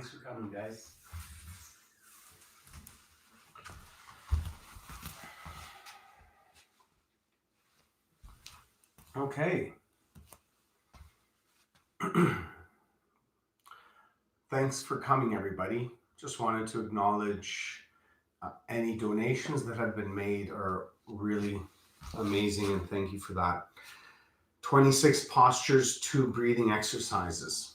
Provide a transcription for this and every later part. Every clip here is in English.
Thanks for coming, guys. Okay. Thanks for coming, everybody. Just wanted to acknowledge any donations that have been made are really amazing, and thank you for that. 26 postures, 2 breathing exercises.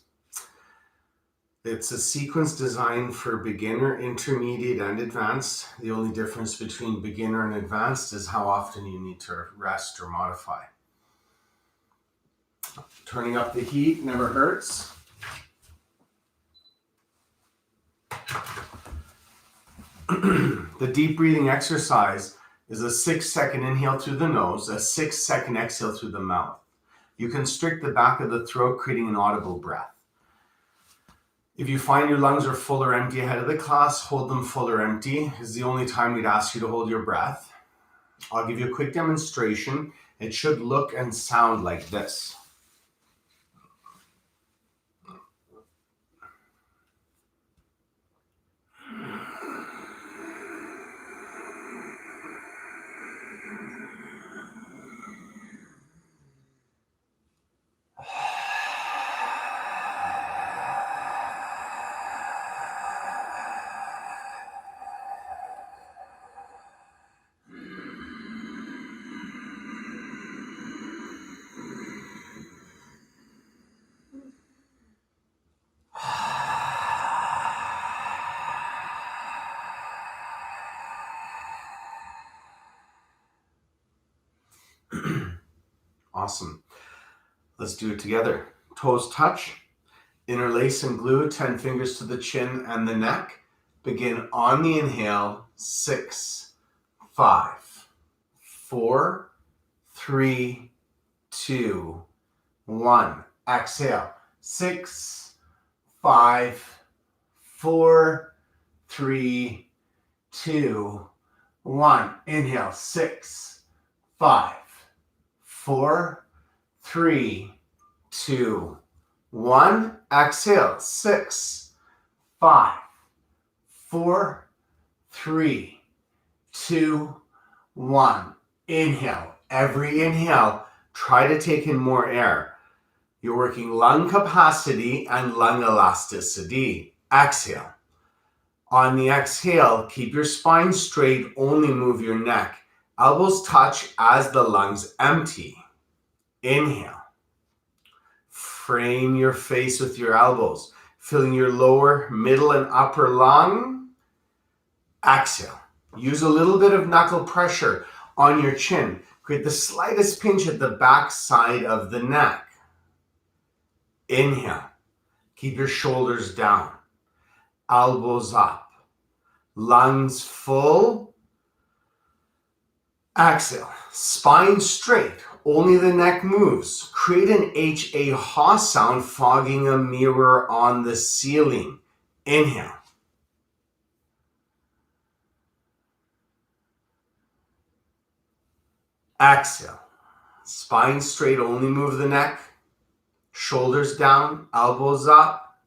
It's a sequence designed for beginner, intermediate, and advanced. The only difference between beginner and advanced is how often you need to rest or modify. Turning up the heat never hurts. The deep breathing exercise is a 6-second inhale through the nose, a 6-second exhale through the mouth. You constrict the back of the throat, creating an audible breath. If you find your lungs are full or empty ahead of the class, hold them full or empty. This is the only time we'd ask you to hold your breath. I'll give you a quick demonstration. It should look and sound like this. Awesome. Let's do it together. Toes touch, interlace and glue, 10 fingers to the chin and the neck. Begin on the inhale, 6, 5, 4, 3, 2, 1. Exhale, 6, 5, 4, 3, 2, 1. Inhale, 6, 5, 4, 3, 2, 1. Exhale, 6, 5, 4, 3, 2, 1. Inhale. Every inhale, try to take in more air. You're working lung capacity and lung elasticity. Exhale. On the exhale, keep your spine straight, only move your neck. Elbows touch as the lungs empty. Inhale. Frame your face with your elbows, filling your lower, middle, and upper lung. Exhale. Use a little bit of knuckle pressure on your chin. Create the slightest pinch at the back side of the neck. Inhale. Keep your shoulders down. Elbows up. Lungs full. Exhale. Spine straight. Only the neck moves. Create an H-A-ha sound, fogging a mirror on the ceiling. Inhale. Exhale. Spine straight, only move the neck. Shoulders down, elbows up.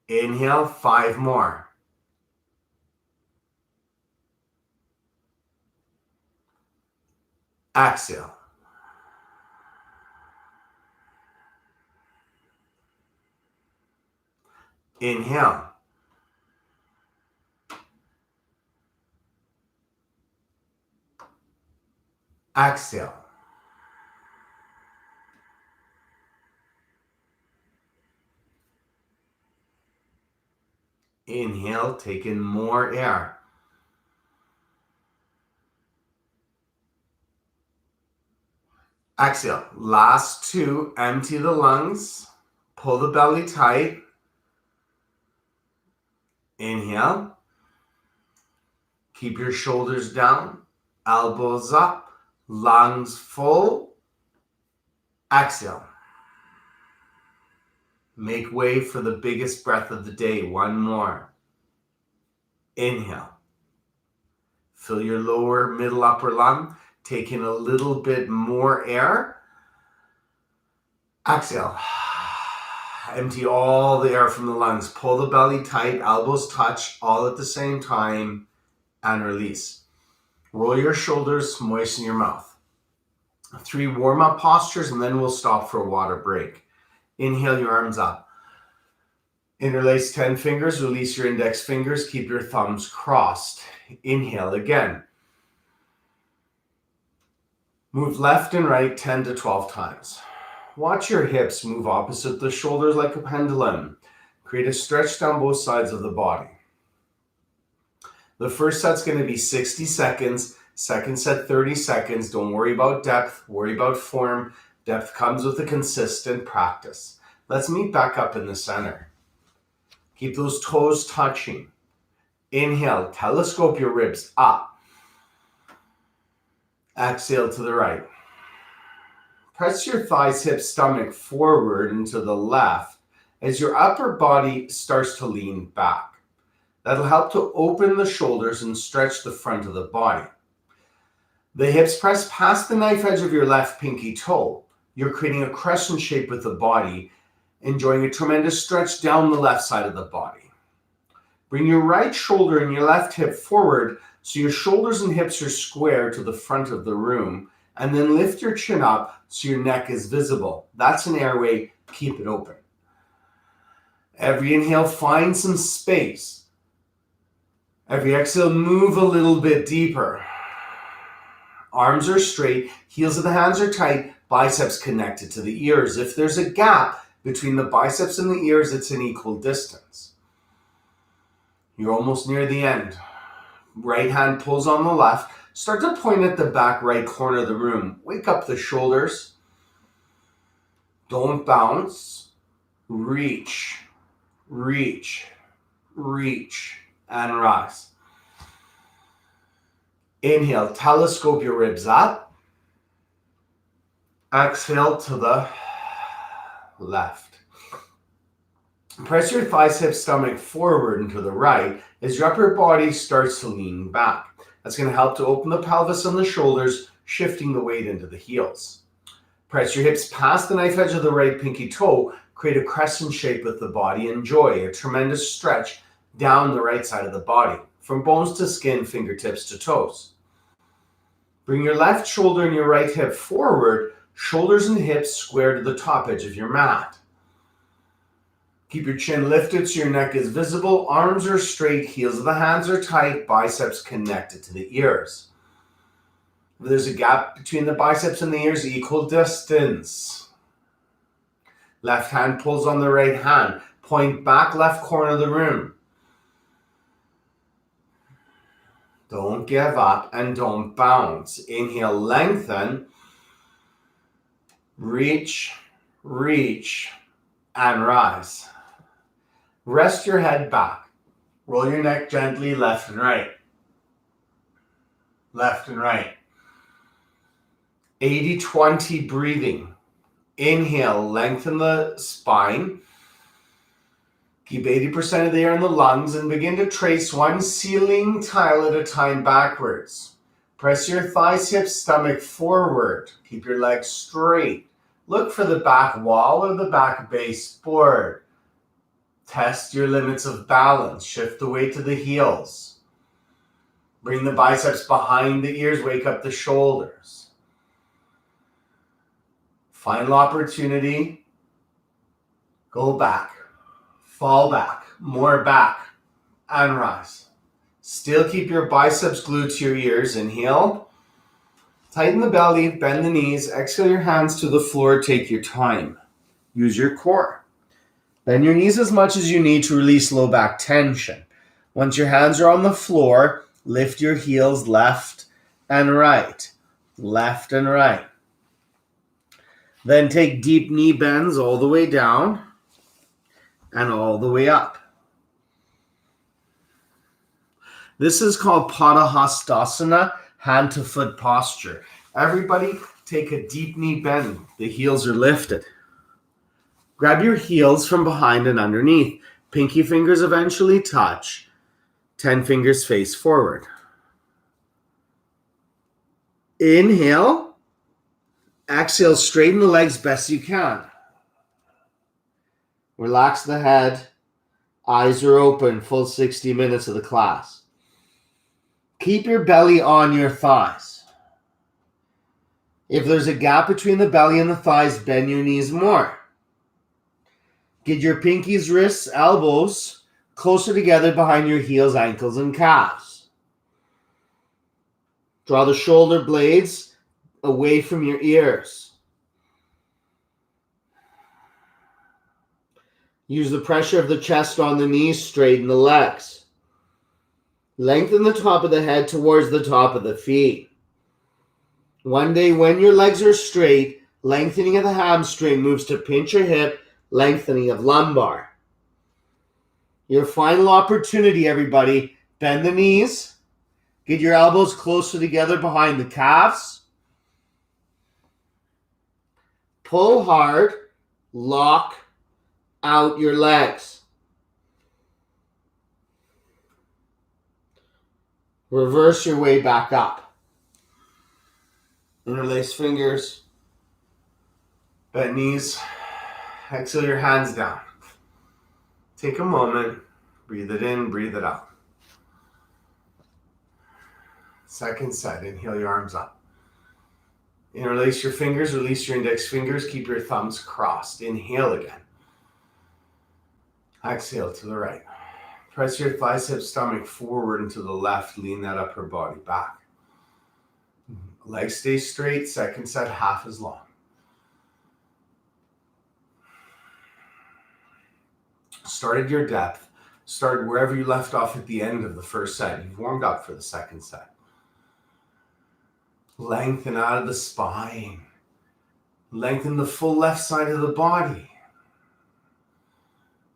Inhale, 5 more. Exhale. Inhale. Exhale. Inhale, take in more air. Exhale. Last 2, empty the lungs. Pull the belly tight. Inhale. Keep your shoulders down, elbows up, lungs full. Exhale. Make way for the biggest breath of the day. 1 more. Inhale. Fill your lower, middle, upper lung. Take in a little bit more air. Exhale. Empty all the air from the lungs. Pull the belly tight, elbows touch all at the same time, and release. Roll your shoulders, moisten your mouth. 3 warm-up postures, and then we'll stop for a water break. Inhale your arms up. Interlace 10 fingers, release your index fingers, keep your thumbs crossed. Inhale again. Move left and right 10 to 12 times. Watch your hips move opposite the shoulders like a pendulum. Create a stretch down both sides of the body. The first set's going to be 60 seconds. Second set, 30 seconds. Don't worry about depth. Worry about form. Depth comes with a consistent practice. Let's meet back up in the center. Keep those toes touching. Inhale, telescope your ribs up. Exhale to the right. Press your thighs, hips, stomach forward and to the left as your upper body starts to lean back. That'll help to open the shoulders and stretch the front of the body. The hips press past the knife edge of your left pinky toe. You're creating a crescent shape with the body, enjoying a tremendous stretch down the left side of the body. Bring your right shoulder and your left hip forward so your shoulders and hips are square to the front of the room, and then lift your chin up so your neck is visible. That's an airway. Keep it open. Every inhale, find some space. Every exhale, move a little bit deeper. Arms are straight, heels of the hands are tight, biceps connected to the ears. If there's a gap between the biceps and the ears, it's an equal distance. You're almost near the end. Right hand pulls on the left. Start to point at the back right corner of the room. Wake up the shoulders. Don't bounce. Reach, reach, reach, and rise. Inhale, telescope your ribs up. Exhale to the left. Press your thighs, hips, stomach forward and to the right as your upper body starts to lean back. That's going to help to open the pelvis and the shoulders, shifting the weight into the heels. Press your hips past the knife edge of the right pinky toe. Create a crescent shape with the body. Enjoy a tremendous stretch down the right side of the body, from bones to skin, fingertips to toes. Bring your left shoulder and your right hip forward, shoulders and hips square to the top edge of your mat. Keep your chin lifted so your neck is visible, arms are straight, heels of the hands are tight, biceps connected to the ears. If there's a gap between the biceps and the ears, equal distance. Left hand pulls on the right hand, point back left corner of the room. Don't give up and don't bounce. Inhale, lengthen. Reach, reach, and rise. Rest your head back. Roll your neck gently left and right. Left and right. 80-20 breathing. Inhale, lengthen the spine. Keep 80% of the air in the lungs and begin to trace one ceiling tile at a time backwards. Press your thighs, hips, stomach forward. Keep your legs straight. Look for the back wall or the back baseboard. Test your limits of balance. Shift the weight to the heels. Bring the biceps behind the ears. Wake up the shoulders. Final opportunity. Go back. Fall back. More back. And rise. Still keep your biceps glued to your ears. Inhale. Tighten the belly. Bend the knees. Exhale your hands to the floor. Take your time. Use your core. Bend your knees as much as you need to release low back tension. Once your hands are on the floor, lift your heels left and right. Left and right. Then take deep knee bends all the way down and all the way up. This is called Padahastasana, hand to foot posture. Everybody take a deep knee bend. The heels are lifted. Grab your heels from behind and underneath. Pinky fingers eventually touch. 10 fingers face forward. Inhale. Exhale, straighten the legs best you can. Relax the head. Eyes are open, full 60 minutes of the class. Keep your belly on your thighs. If there's a gap between the belly and the thighs, bend your knees more. Get your pinkies, wrists, elbows closer together behind your heels, ankles, and calves. Draw the shoulder blades away from your ears. Use the pressure of the chest on the knees, straighten the legs. Lengthen the top of the head towards the top of the feet. One day when your legs are straight, lengthening of the hamstring moves to pinch your hip, lengthening of lumbar. Your final opportunity, everybody. Bend the knees. Get your elbows closer together behind the calves. Pull hard. Lock out your legs. Reverse your way back up. Interlace fingers. Bend knees. Exhale your hands down. Take a moment. Breathe it in, breathe it out. Second set. Inhale your arms up. Interlace your fingers. Release your index fingers. Keep your thumbs crossed. Inhale again. Exhale to the right. Press your thighs, hips, stomach forward and to the left. Lean that upper body back. Legs stay straight. Second set, half as long. Started your depth. Start wherever you left off at the end of the first set. You've warmed up for the second set. Lengthen out of the spine. Lengthen the full left side of the body.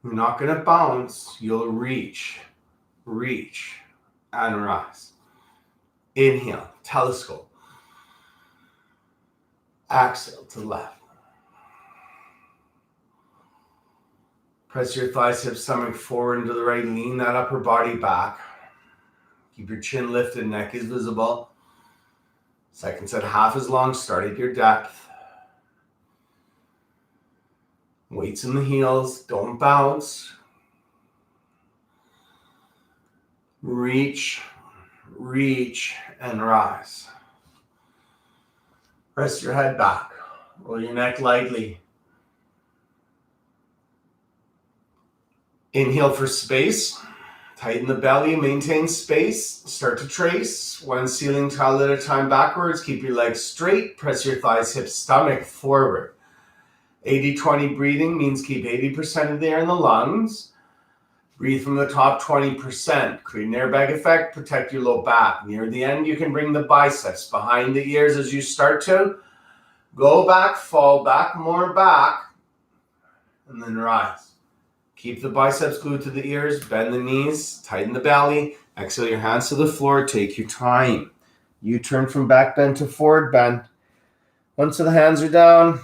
You're not going to bounce. You'll reach, and rise. Inhale, telescope. Exhale to the left. Press your thighs, hips, stomach forward and to the right. Lean that upper body back. Keep your chin lifted, neck is visible. Second set, half as long. Start at your depth. Weights in the heels, don't bounce. Reach, and rise. Press your head back. Roll your neck lightly. Inhale for space. Tighten the belly, maintain space. Start to trace. One ceiling tile at a time backwards. Keep your legs straight. Press your thighs, hips, stomach forward. 80-20 breathing means keep 80% of the air in the lungs. Breathe from the top 20%. Create an airbag effect. Protect your low back. Near the end, you can bring the biceps behind the ears as you start to. Go back, fall back, more back, and then rise. Keep the biceps glued to the ears. Bend the knees. Tighten the belly. Exhale your hands to the floor. Take your time. You turn from back bend to forward bend. Once the hands are down,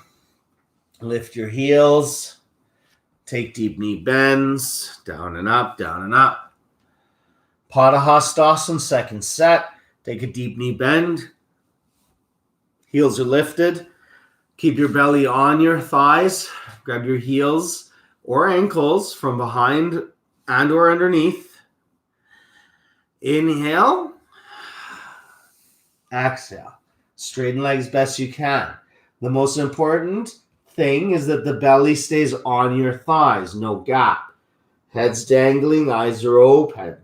lift your heels. Take deep knee bends. Down and up, down and up. Padahastasana, second set. Take a deep knee bend. Heels are lifted. Keep your belly on your thighs. Grab your heels or ankles from behind and or underneath. Inhale. Exhale. Straighten legs best you can. The most important thing is that the belly stays on your thighs, no gap. Head's dangling, eyes are open.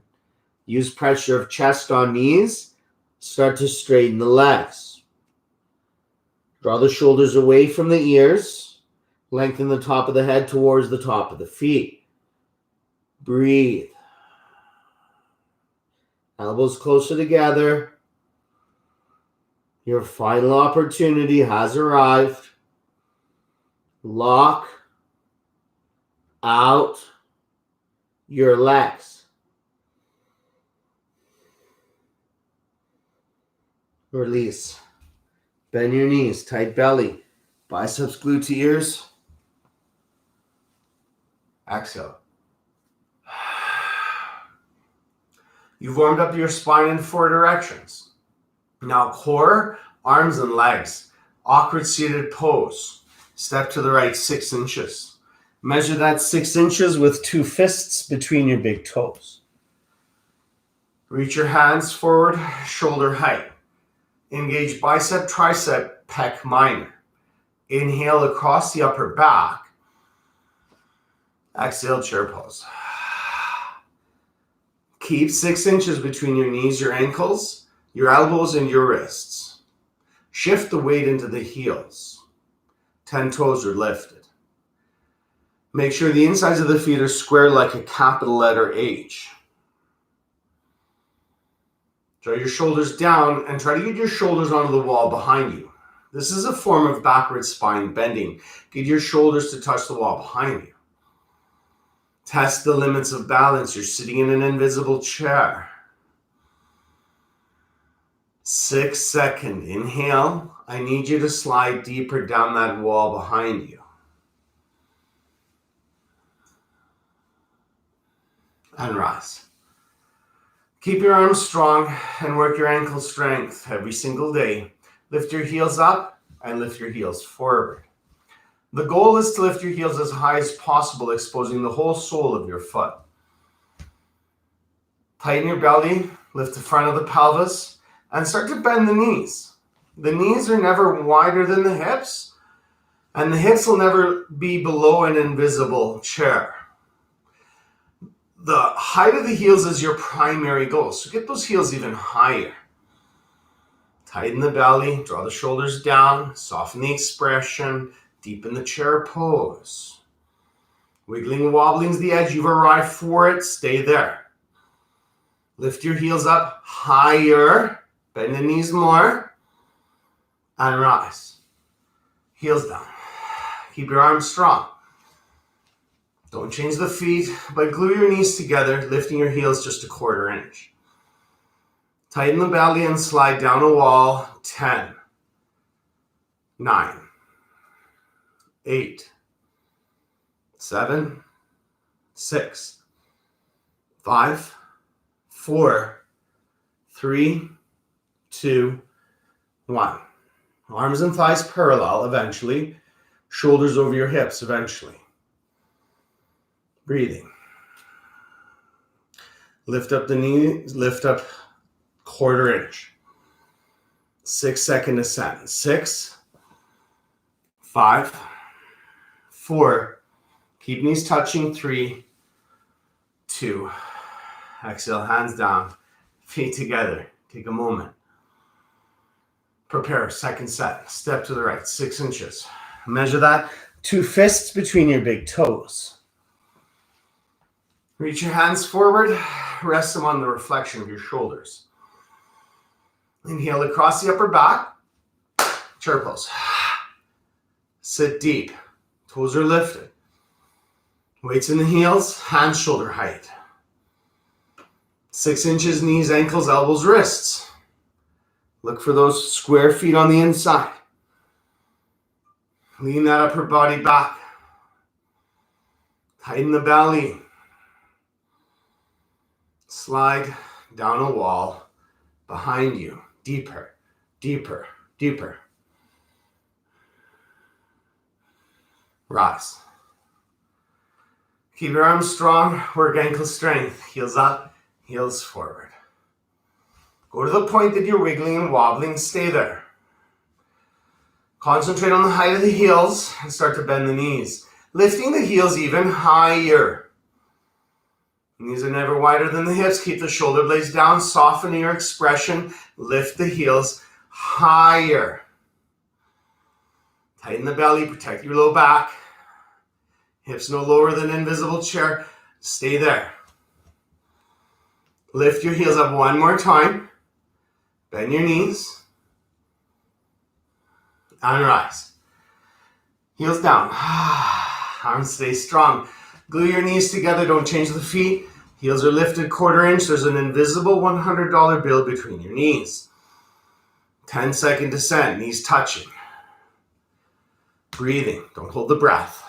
Use pressure of chest on knees. Start to straighten the legs. Draw the shoulders away from the ears. Lengthen the top of the head towards the top of the feet. Breathe. Elbows closer together. Your final opportunity has arrived. Lock out your legs. Release. Bend your knees, tight belly. Biceps glued to ears. Exhale. You've warmed up your spine in 4 directions. Now core, arms and legs. Awkward seated pose. Step to the right 6 inches. Measure that 6 inches with 2 fists between your big toes. Reach your hands forward, shoulder height. Engage bicep, tricep, pec minor. Inhale across the upper back. Exhale, chair pose. Keep 6 inches between your knees, your ankles, your elbows, and your wrists. Shift the weight into the heels. 10 toes are lifted. Make sure the insides of the feet are square like a capital letter H. Draw your shoulders down and try to get your shoulders onto the wall behind you. This is a form of backward spine bending. Get your shoulders to touch the wall behind you. Test the limits of balance. You're sitting in an invisible chair. 6 second inhale. I need you to slide deeper down that wall behind you. And rise. Keep your arms strong and work your ankle strength every single day. Lift your heels up and lift your heels forward. The goal is to lift your heels as high as possible, exposing the whole sole of your foot. Tighten your belly, lift the front of the pelvis, and start to bend the knees. The knees are never wider than the hips, and the hips will never be below an invisible chair. The height of the heels is your primary goal, so get those heels even higher. Tighten the belly, draw the shoulders down, soften the expression, deepen the chair pose. Wiggling and wobbling is the edge. You've arrived for it. Stay there. Lift your heels up higher. Bend the knees more. And rise. Heels down. Keep your arms strong. Don't change the feet, but glue your knees together, lifting your heels just a 1/4 inch. Tighten the belly and slide down a wall. 10, 9, 8, 7, 6, 5, 4, 3, 2, 1. Arms and thighs parallel eventually. Shoulders over your hips eventually. Breathing. Lift up the knee, lift up 1/4 inch. 6 second ascent. 6, 5, 4, keep knees touching. 3, 2, exhale, hands down, feet together. Take a moment. Prepare, second set. Step to the right, 6 inches. Measure that. 2 fists between your big toes. Reach your hands forward, rest them on the reflection of your shoulders. Inhale across the upper back, chair pose. Sit deep, toes are lifted. Weights in the heels, hands shoulder height. 6 inches, knees, ankles, elbows, wrists. Look for those square feet on the inside. Lean that upper body back. Tighten the belly. Slide down a wall behind you. Deeper, deeper, deeper. Rise. Keep your arms strong. Work ankle strength. Heels up, heels forward. Go to the point that you're wiggling and wobbling. Stay there. Concentrate on the height of the heels and start to bend the knees. Lifting the heels even higher. Knees are never wider than the hips. Keep the shoulder blades down. Soften your expression. Lift the heels higher. Tighten the belly. Protect your low back. Hips no lower than invisible chair. Stay there. Lift your heels up one more time. Bend your knees. And rise. Heels down. Arms stay strong. Glue your knees together. Don't change the feet. Heels are lifted 1/4 inch. There's an invisible $100 bill between your knees. 10 second descent. Knees touching. Breathing. Don't hold the breath.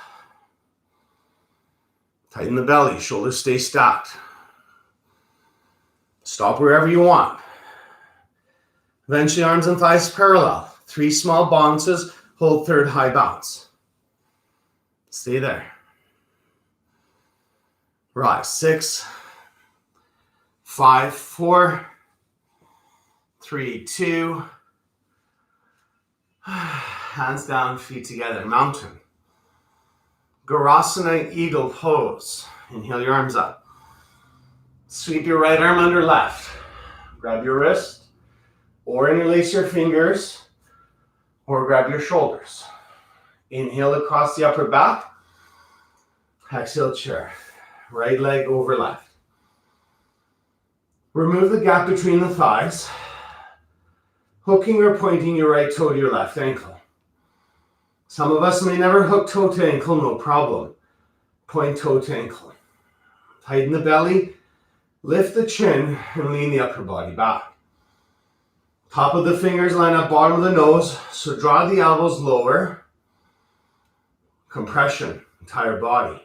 Tighten the belly. Shoulders stay stacked. Stop wherever you want. Eventually, arms and thighs parallel. 3 small bounces. Hold 3rd high bounce. Stay there. Rise. 6, 5, 4, 3, 2. Hands down, feet together. Mountain. Garasana eagle pose. Inhale your arms up. Sweep your right arm under left. Grab your wrist, or interlace your fingers, or grab your shoulders. Inhale across the upper back. Exhale, chair. Right leg over left. Remove the gap between the thighs, hooking or pointing your right toe to your left ankle. Some of us may never hook toe to ankle, no problem. Point toe to ankle. Tighten the belly, lift the chin, and lean the upper body back. Top of the fingers line up bottom of the nose, so draw the elbows lower. Compression, entire body.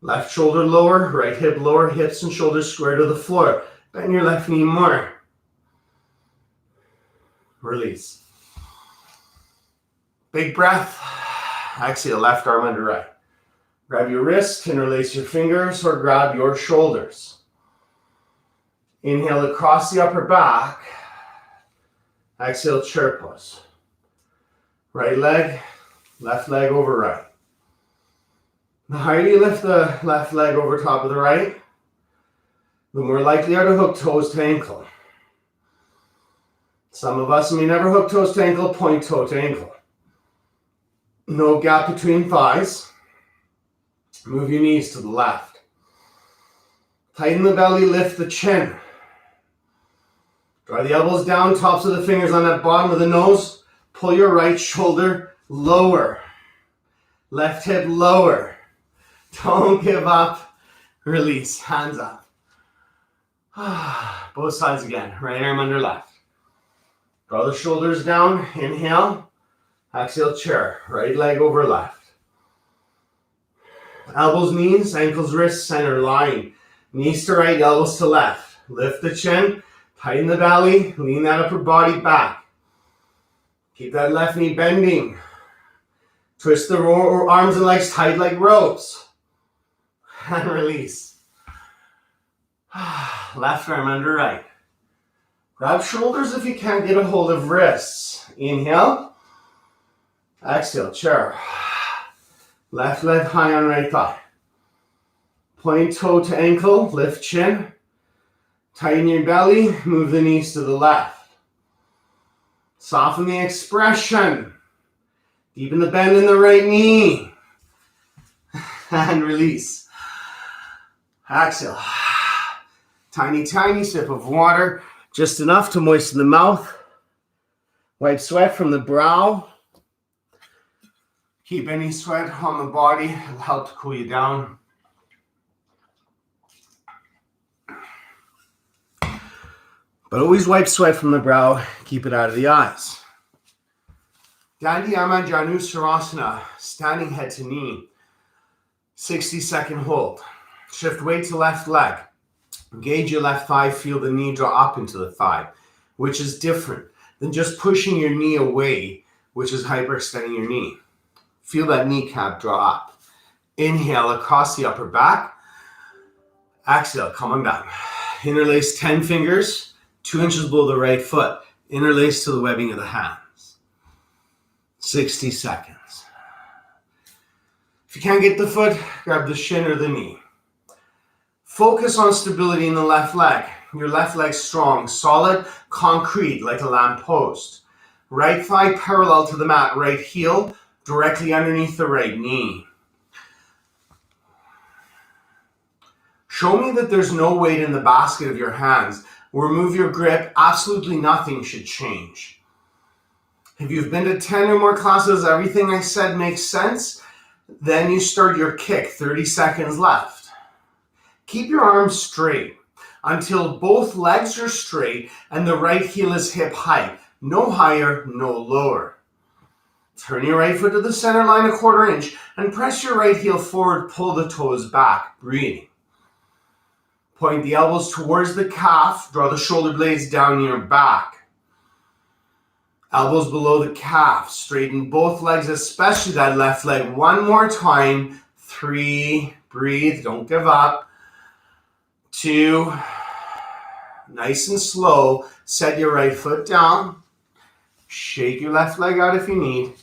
Left shoulder lower, right hip lower, hips and shoulders square to the floor. Bend your left knee more. Release. Big breath. Exhale, left arm under right. Grab your wrist, interlace your fingers, or grab your shoulders. Inhale across the upper back. Exhale, chair pose. Right leg, left leg over right. The higher you lift the left leg over top of the right, the more likely are to hook toes to ankle. Some of us may never hook toes to ankle, point toe to ankle. No gap between thighs. Move your knees to the left. Tighten the belly, lift the chin. Draw the elbows down, tops of the fingers on that bottom of the nose. Pull your right shoulder lower. Left hip lower. Don't give up. Release. Hands up. Both sides again. Right arm under left. Draw the shoulders down. Inhale. Exhale, chair. Right leg over left. Elbows, knees, ankles, wrists, center line. Knees to right, elbows to left. Lift the chin. Tighten the belly. Lean that upper body back. Keep that left knee bending. Twist the arms and legs tight like ropes. And release. Left arm under right. Grab shoulders if you can't get a hold of wrists. Inhale. Exhale, chair. Left leg high on right thigh. Point toe to ankle, lift chin. Tighten your belly, move the knees to the left. Soften the expression. Deepen the bend in the right knee. And release. Exhale. Tiny, tiny sip of water. Just enough to moisten the mouth. Wipe sweat from the brow. Keep any sweat on the body. It'll help to cool you down. But always wipe sweat from the brow. Keep it out of the eyes. Dandiyama Janusarasana, standing head to knee. 60-second hold. Shift weight to left leg. Engage your left thigh. Feel the knee draw up into the thigh, which is different than just pushing your knee away, which is hyperextending your knee. Feel that kneecap draw up. Inhale across the upper back. Exhale, coming down. Interlace 10 fingers, 2 inches below the right foot. Interlace to the webbing of the hands. 60 seconds. If you can't get the foot, grab the shin or the knee. Focus on stability in the left leg. Your left leg strong, solid, concrete, like a lamp post. Right thigh parallel to the mat, right heel directly underneath the right knee. Show me that there's no weight in the basket of your hands. Remove your grip. Absolutely nothing should change. If you've been to 10 or more classes, everything I said makes sense. Then you start your kick. 30 seconds left. Keep your arms straight until both legs are straight and the right heel is hip height. No higher, no lower. Turn your right foot to the center line 1/4 inch and press your right heel forward. Pull the toes back. Breathing. Point the elbows towards the calf. Draw the shoulder blades down your back. Elbows below the calf. Straighten both legs, especially that left leg. One more time. 3. Breathe, don't give up. 2, nice and slow. Set your right foot down. Shake your left leg out if you need.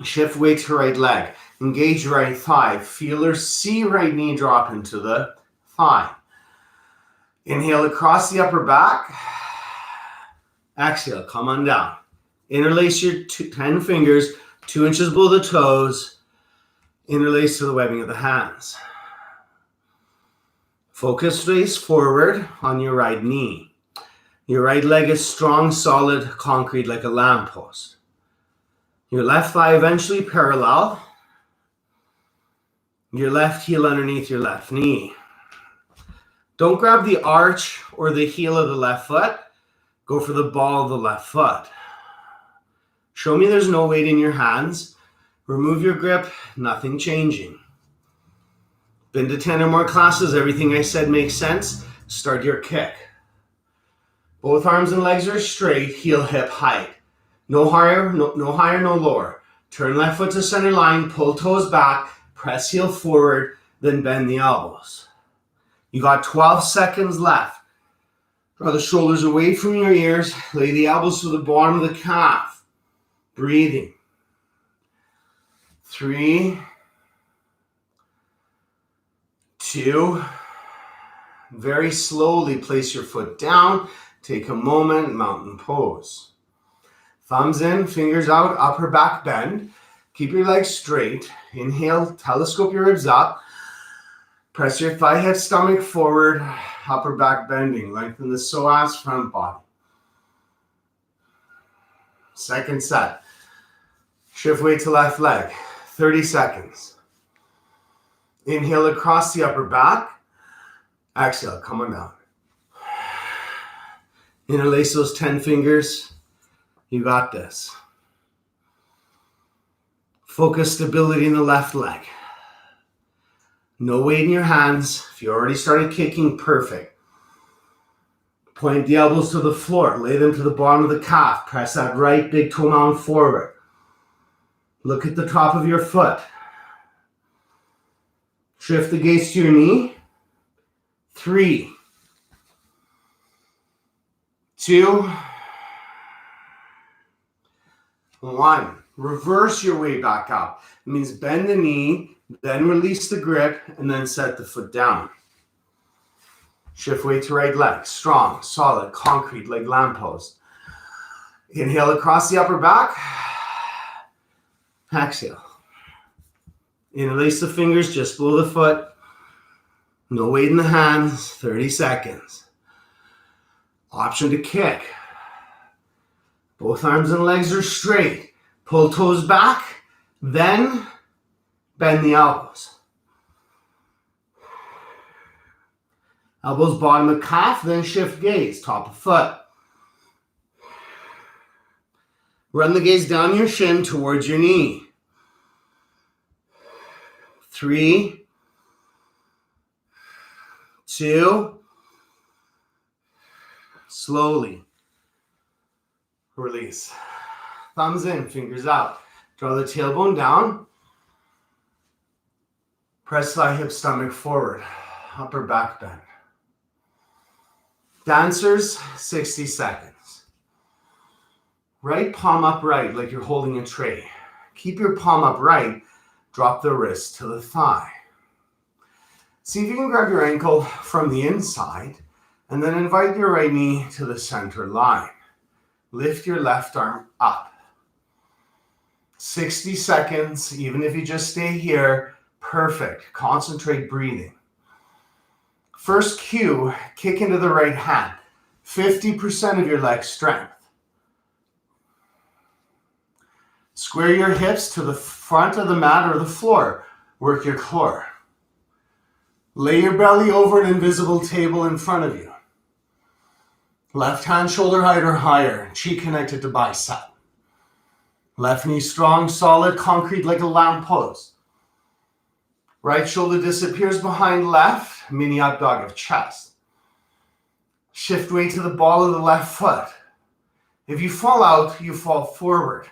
Shift weight to right leg. Engage right thigh. Feel or see right knee drop into the thigh. Inhale across the upper back. Exhale, come on down. Interlace your 10 fingers, 2 inches below the toes. Interlace to the webbing of the hands. Focus face forward on your right knee. Your right leg is strong, solid concrete like a lamppost. Your left thigh eventually parallel. Your left heel underneath your left knee. Don't grab the arch or the heel of the left foot. Go for the ball of the left foot. Show me there's no weight in your hands. Remove your grip, nothing changing. Been to 10 or more classes, everything I said makes sense. Start your kick. Both arms and legs are straight, heel hip height. No higher, no lower. Turn left foot to center line, pull toes back, press heel forward, then bend the elbows. You got 12 seconds left. Draw the shoulders away from your ears, lay the elbows to the bottom of the calf. Breathing. 3, 2, very slowly place your foot down. Take a moment, mountain pose. Thumbs in, fingers out, upper back bend. Keep your legs straight. Inhale, telescope your ribs up. Press your thigh, head, stomach forward, upper back bending. Lengthen the psoas, front body. Second set. Shift weight to left leg. 30 seconds. Inhale across the upper back. Exhale, come on down. Interlace those 10 fingers. You got this. Focus stability in the left leg. No weight in your hands. If you already started kicking, perfect. Point the elbows to the floor. Lay them to the bottom of the calf. Press that right big toe mound forward. Look at the top of your foot. Shift the gaze to your knee. 3, 2, 1. Reverse your way back up. It means bend the knee, then release the grip, and then set the foot down. Shift weight to right leg. Strong, solid, concrete like lamppost. Inhale across the upper back. Exhale. Interlace the fingers just below the foot. No weight in the hands. 30 seconds. Option to kick. Both arms and legs are straight. Pull toes back, then bend the elbows. Elbows bottom of calf, then shift gaze, top of foot. Run the gaze down your shin towards your knee. 3, 2, slowly release. Thumbs in, fingers out. Draw the tailbone down. Press thigh, hip, stomach forward. Upper back bend. Dancers, 60 seconds. Right palm upright like you're holding a tray. Keep your palm upright. Drop the wrist to the thigh. See if you can grab your ankle from the inside and then invite your right knee to the center line. Lift your left arm up. 60 seconds, even if you just stay here, perfect. Concentrate breathing. First cue, kick into the right hand. 50% of your leg strength. Square your hips to the front of the mat or the floor. Work your core. Lay your belly over an invisible table in front of you. Left hand shoulder height or higher, cheek connected to bicep. Left knee strong, solid, concrete like a lamppost. Right shoulder disappears behind left, mini up dog of chest. Shift weight to the ball of the left foot. If you fall out, you fall forward.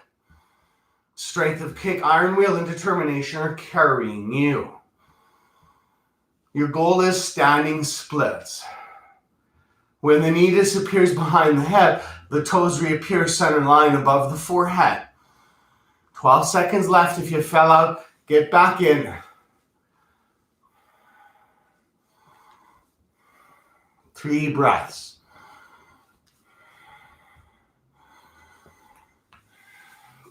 Strength of kick, iron will, and determination are carrying you. Your goal is standing splits. When the knee disappears behind the head, the toes reappear center line above the forehead. 12 seconds left. If you fell out, get back in. 3 breaths.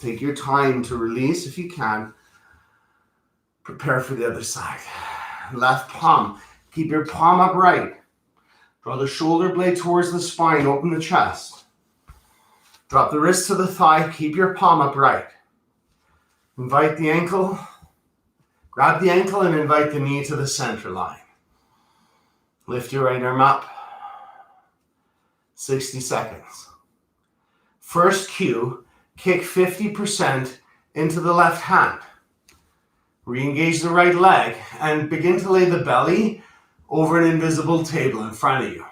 Take your time to release if you can. Prepare for the other side. Left palm. Keep your palm upright. Draw the shoulder blade towards the spine. Open the chest. Drop the wrist to the thigh. Keep your palm upright. Invite the ankle. Grab the ankle and invite the knee to the center line. Lift your right arm up. 60 seconds. First cue, kick 50% into the left hand. Re-engage the right leg and begin to lay the belly over an invisible table in front of you.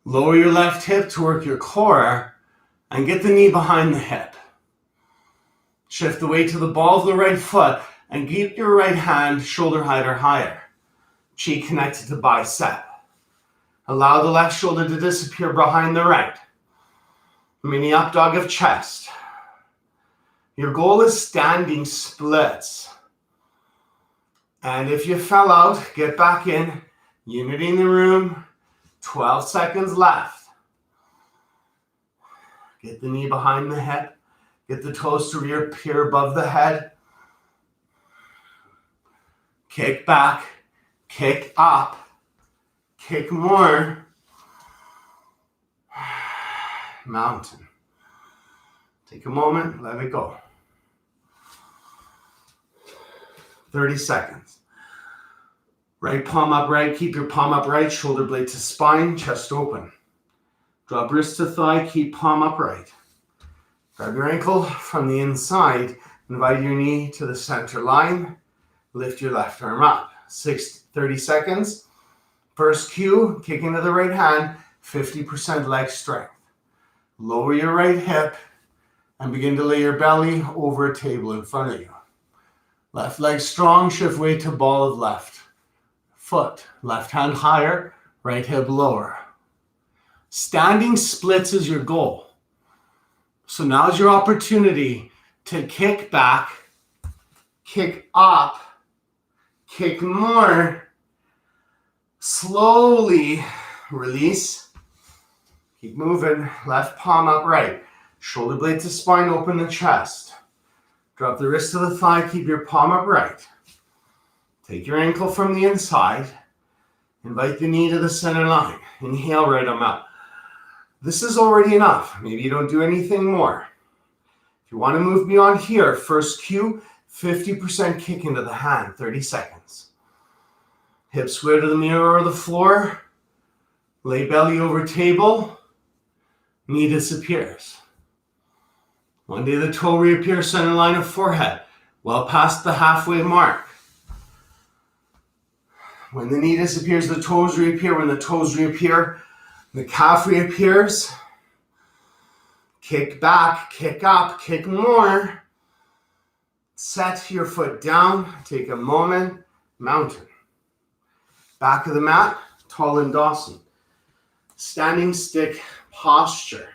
Lower your left hip to work your core and get the knee behind the hip. Shift the weight to the ball of the right foot and keep your right hand shoulder height or higher. Cheek connected to bicep. Allow the left shoulder to disappear behind the right. Mini up dog of chest. Your goal is standing splits. And if you fell out, get back in. Unity in the room. 12 seconds left. Get the knee behind the hip. Get the toes to reappear above the head. Kick back. Kick up. Kick more. Mountain. Take a moment, let it go. 30 seconds. Right palm upright, keep your palm upright, shoulder blade to spine, chest open. Drop wrist to thigh, keep palm upright. Grab your ankle from the inside, invite your knee to the center line, lift your left arm up. 30 seconds. First cue, kick into the right hand, 50% leg strength. Lower your right hip and begin to lay your belly over a table in front of you. Left leg strong, shift weight to ball of left foot. Left hand higher, right hip lower. Standing splits is your goal. So now's your opportunity to kick back, kick up, kick more. Slowly release. Keep moving. Left palm upright. Shoulder blade to spine, open the chest. Drop the wrist to the thigh, keep your palm upright. Take your ankle from the inside. Invite the knee to the center line. Inhale, right arm up. This is already enough. Maybe you don't do anything more. If you want to move beyond here, first cue, 50% kick into the hand, 30 seconds. Hips square to the mirror or the floor. Lay belly over table. Knee disappears. One day the toe reappears center line of forehead, well past the halfway mark. When the knee disappears, the toes reappear. When the toes reappear, the calf reappears. Kick back, kick up, kick more. Set your foot down. Take a moment. Mountain. Back of the mat, tall and Dawson. Standing stick posture.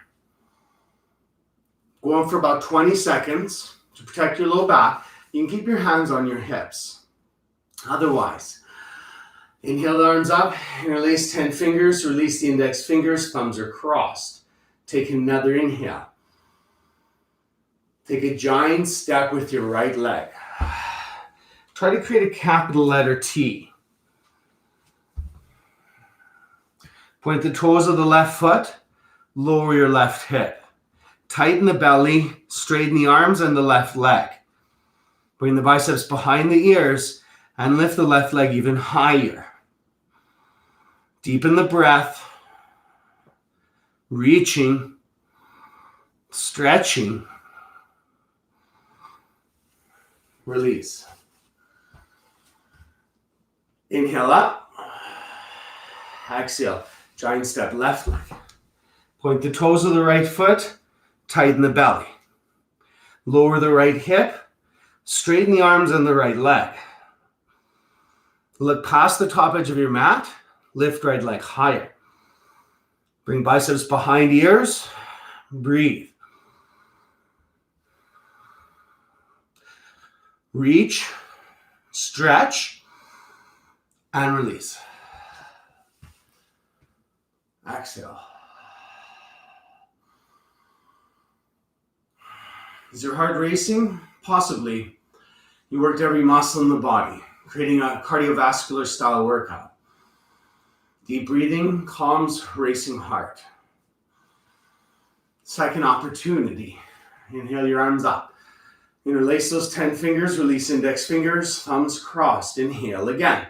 Go on for about 20 seconds to protect your low back. You can keep your hands on your hips. Otherwise, inhale the arms up, interlace 10 fingers, release the index fingers, thumbs are crossed. Take another inhale. Take a giant step with your right leg. Try to create a capital letter T. Point the toes of the left foot, lower your left hip. Tighten the belly, straighten the arms and the left leg. Bring the biceps behind the ears and lift the left leg even higher. Deepen the breath, reaching, stretching, release. Inhale up, exhale, giant step left leg. Point the toes of the right foot, tighten the belly. Lower the right hip, straighten the arms and the right leg. Look past the top edge of your mat. Lift right leg higher. Bring biceps behind ears. Breathe. Reach, stretch, and release. Exhale. Is your heart racing? Possibly. You worked every muscle in the body, creating a cardiovascular style workout. Deep breathing calms racing heart. Second opportunity. Inhale your arms up. Interlace those 10 fingers, release index fingers, thumbs crossed. Inhale again.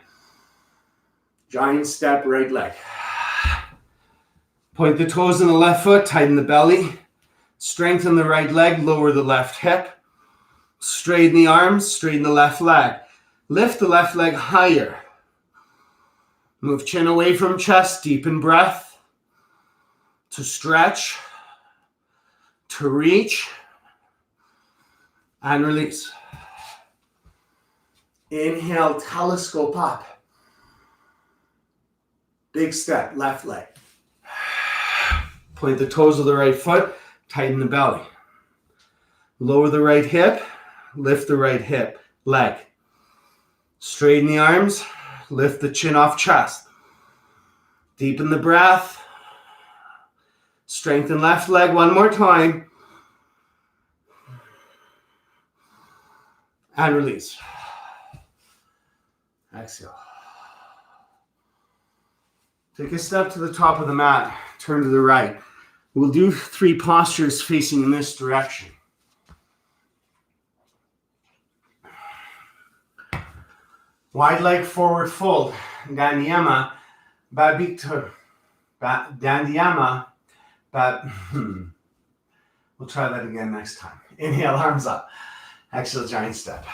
Giant step, right leg. Point the toes in the left foot, tighten the belly. Strengthen the right leg, lower the left hip. Straighten the arms, straighten the left leg. Lift the left leg higher. Move chin away from chest, deepen breath. To stretch, to reach, and release. Inhale, telescope up. Big step, left leg. Point the toes of the right foot, tighten the belly. Lower the right hip, lift the right hip, leg. Straighten the arms, lift the chin off chest. Deepen the breath. Strengthen left leg one more time. And release. Exhale. Take a step to the top of the mat. Turn to the right. We'll do 3 postures facing in this direction. Wide leg forward fold. Dandiyama. Dandiyama. We'll try that again next time. Inhale, arms up. Exhale, giant step.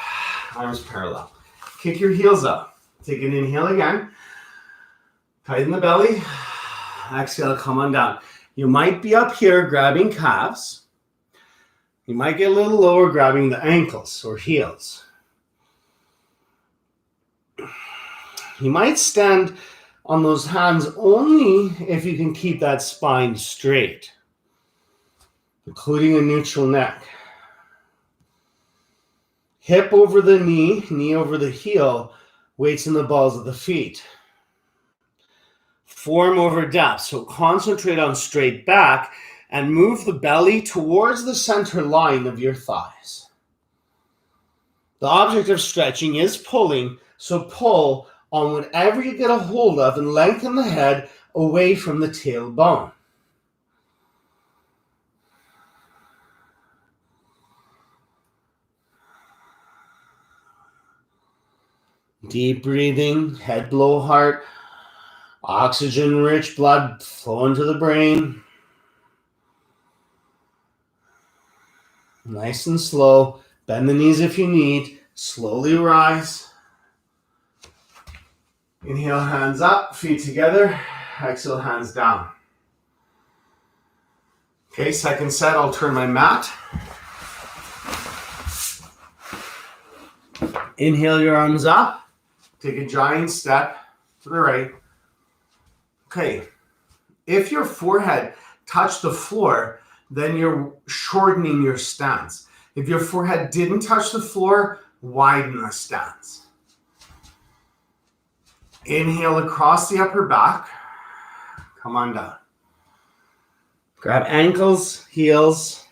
Arms parallel. Kick your heels up. Take an inhale again. Tighten the belly. Exhale, come on down. You might be up here grabbing calves. You might get a little lower grabbing the ankles or heels. You might stand on those hands only if you can keep that spine straight, including a neutral neck. Hip over the knee, knee over the heel, weights in the balls of the feet. Form over depth, so concentrate on straight back and move the belly towards the center line of your thighs. The object of stretching is pulling, so pull on whatever you get a hold of and lengthen the head away from the tailbone. Deep breathing, head below heart, oxygen-rich blood flowing to the brain. Nice and slow. Bend the knees if you need. Slowly rise. Inhale, hands up, feet together. Exhale, hands down. Okay, second set, I'll turn my mat. Inhale your arms up. Take a giant step to the right. Okay, if your forehead touched the floor, then you're shortening your stance. If your forehead didn't touch the floor, widen the stance. Inhale across the upper back. Come on down. Grab ankles, heels.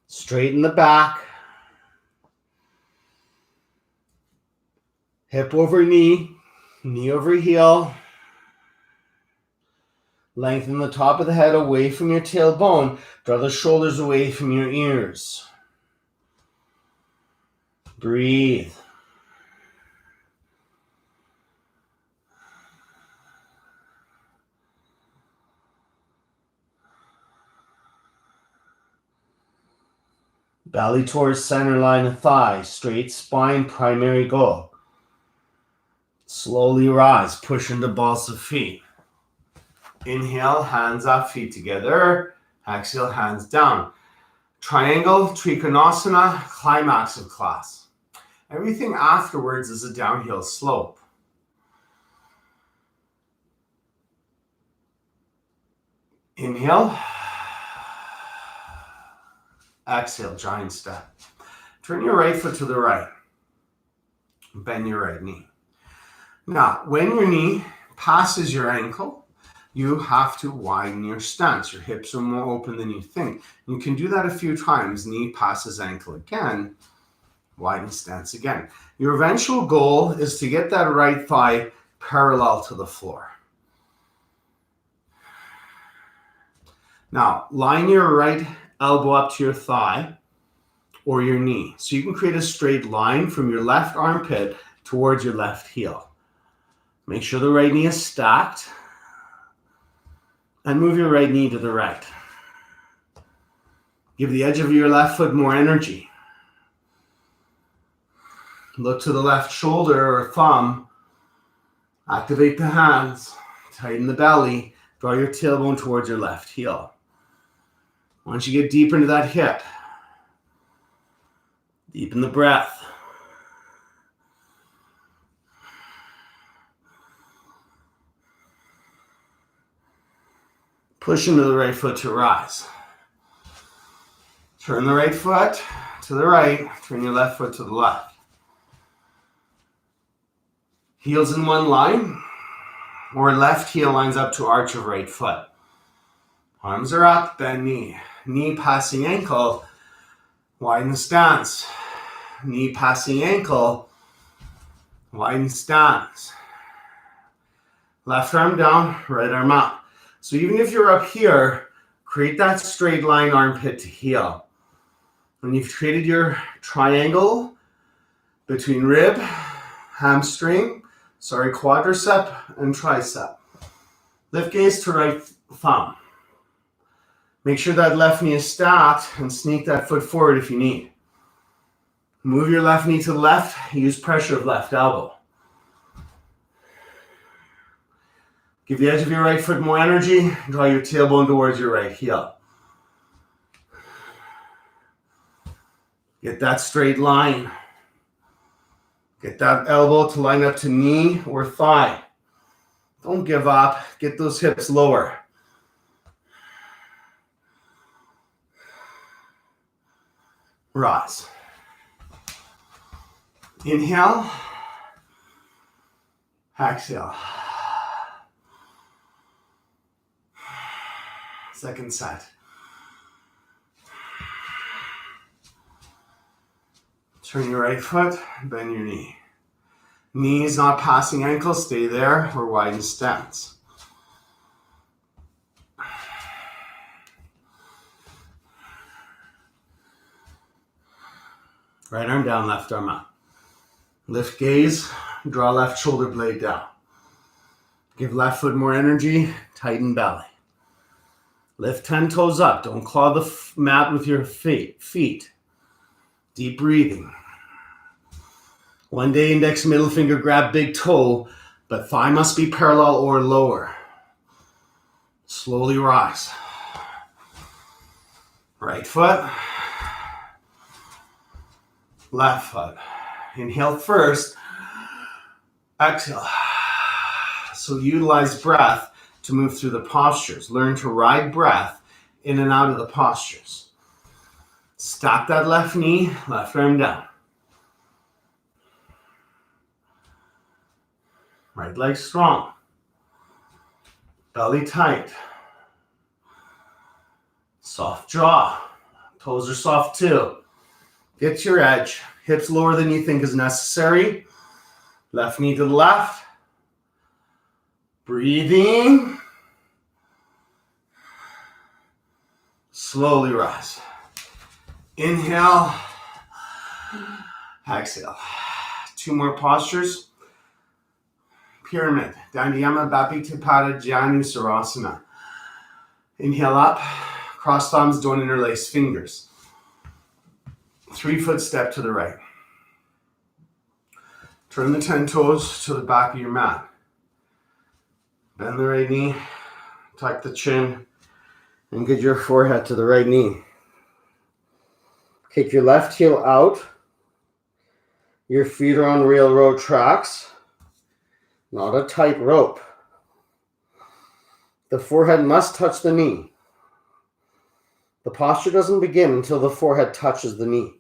Straighten the back. Hip over knee, knee over heel. Lengthen the top of the head away from your tailbone. Draw the shoulders away from your ears. Breathe. Belly towards center line of thigh. Straight spine, primary goal. Slowly rise, push into balls of feet. Inhale, hands up, feet together. Exhale, hands down. Triangle, Trikonasana, climax of class. Everything afterwards is a downhill slope. Inhale. Exhale, giant step. Turn your right foot to the right. Bend your right knee. Now, when your knee passes your ankle, you have to widen your stance. Your hips are more open than you think. You can do that a few times. Knee passes ankle again. Widen stance again. Your eventual goal is to get that right thigh parallel to the floor. Now, line your right elbow up to your thigh or your knee. So you can create a straight line from your left armpit towards your left heel. Make sure the right knee is stacked and move your right knee to the right. Give the edge of your left foot more energy. Look to the left shoulder or thumb. Activate the hands. Tighten the belly. Draw your tailbone towards your left heel. Once you get deeper into that hip, deepen the breath. Push into the right foot to rise. Turn the right foot to the right. Turn your left foot to the left. Heels in one line, or left heel lines up to arch of right foot. Arms are up, bend knee. Knee passing ankle, widen stance. Knee passing ankle, widen stance. Left arm down, right arm up. So even if you're up here, create that straight line armpit to heel. When you've created your triangle between rib, quadricep and tricep. Lift gaze to right thumb. Make sure that left knee is stacked and sneak that foot forward if you need. Move your left knee to the left. Use pressure of left elbow. Give the edge of your right foot more energy. Draw your tailbone towards your right heel. Get that straight line. Get that elbow to line up to knee or thigh. Don't give up. Get those hips lower. Rise. Inhale. Exhale. Second set. Turn your right foot, bend your knee. Knees not passing ankle, stay there or widen stance. Right arm down, left arm up. Lift gaze, draw left shoulder blade down. Give left foot more energy, tighten belly. Lift 10 toes up, don't claw the mat with your feet. Deep breathing. One day, index, middle finger, grab big toe, but thigh must be parallel or lower. Slowly rise. Right foot. Left foot. Inhale first. Exhale. So utilize breath to move through the postures. Learn to ride breath in and out of the postures. Stack that left knee, left arm down. Right leg strong. Belly tight. Soft jaw. Toes are soft too. Get your edge. Hips lower than you think is necessary. Left knee to the left. Breathing. Slowly rise. Inhale. Exhale. 2 more postures. Pyramid. Dandiyama Bapitipada Janu Sarasana. Inhale up. Cross thumbs, don't interlace fingers. 3-foot step to the right. Turn the 10 toes to the back of your mat. Bend the right knee, tuck the chin, and get your forehead to the right knee. Kick your left heel out. Your feet are on railroad tracks, not a tight rope. The forehead must touch the knee. The posture doesn't begin until the forehead touches the knee.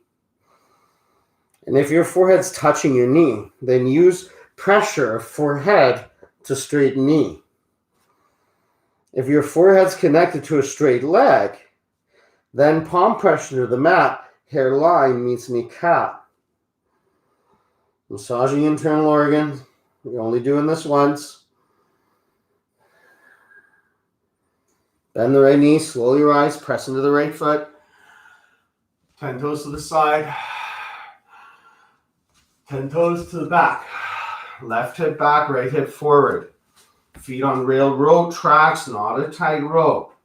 And if your forehead's touching your knee, then use pressure of forehead to straighten knee. If your forehead's connected to a straight leg, then palm pressure to the mat, hairline meets kneecap. Massaging internal organs. You're only doing this once. Bend the right knee, slowly rise, press into the right foot. 10 toes to the side. 10 toes to the back. Left hip back, right hip forward. Feet on railroad tracks, not a tight rope.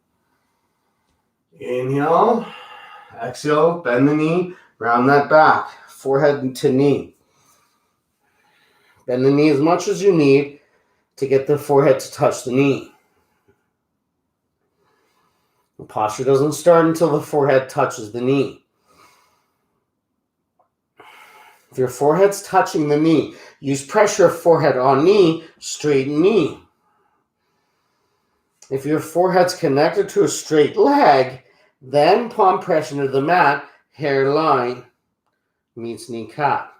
Inhale. Exhale, bend the knee, round that back. Forehead to knee. Bend the knee as much as you need to get the forehead to touch the knee. The posture doesn't start until the forehead touches the knee. If your forehead's touching the knee, use pressure of forehead on knee, straighten knee. If your forehead's connected to a straight leg, then palm pressure to the mat, hairline meets kneecap.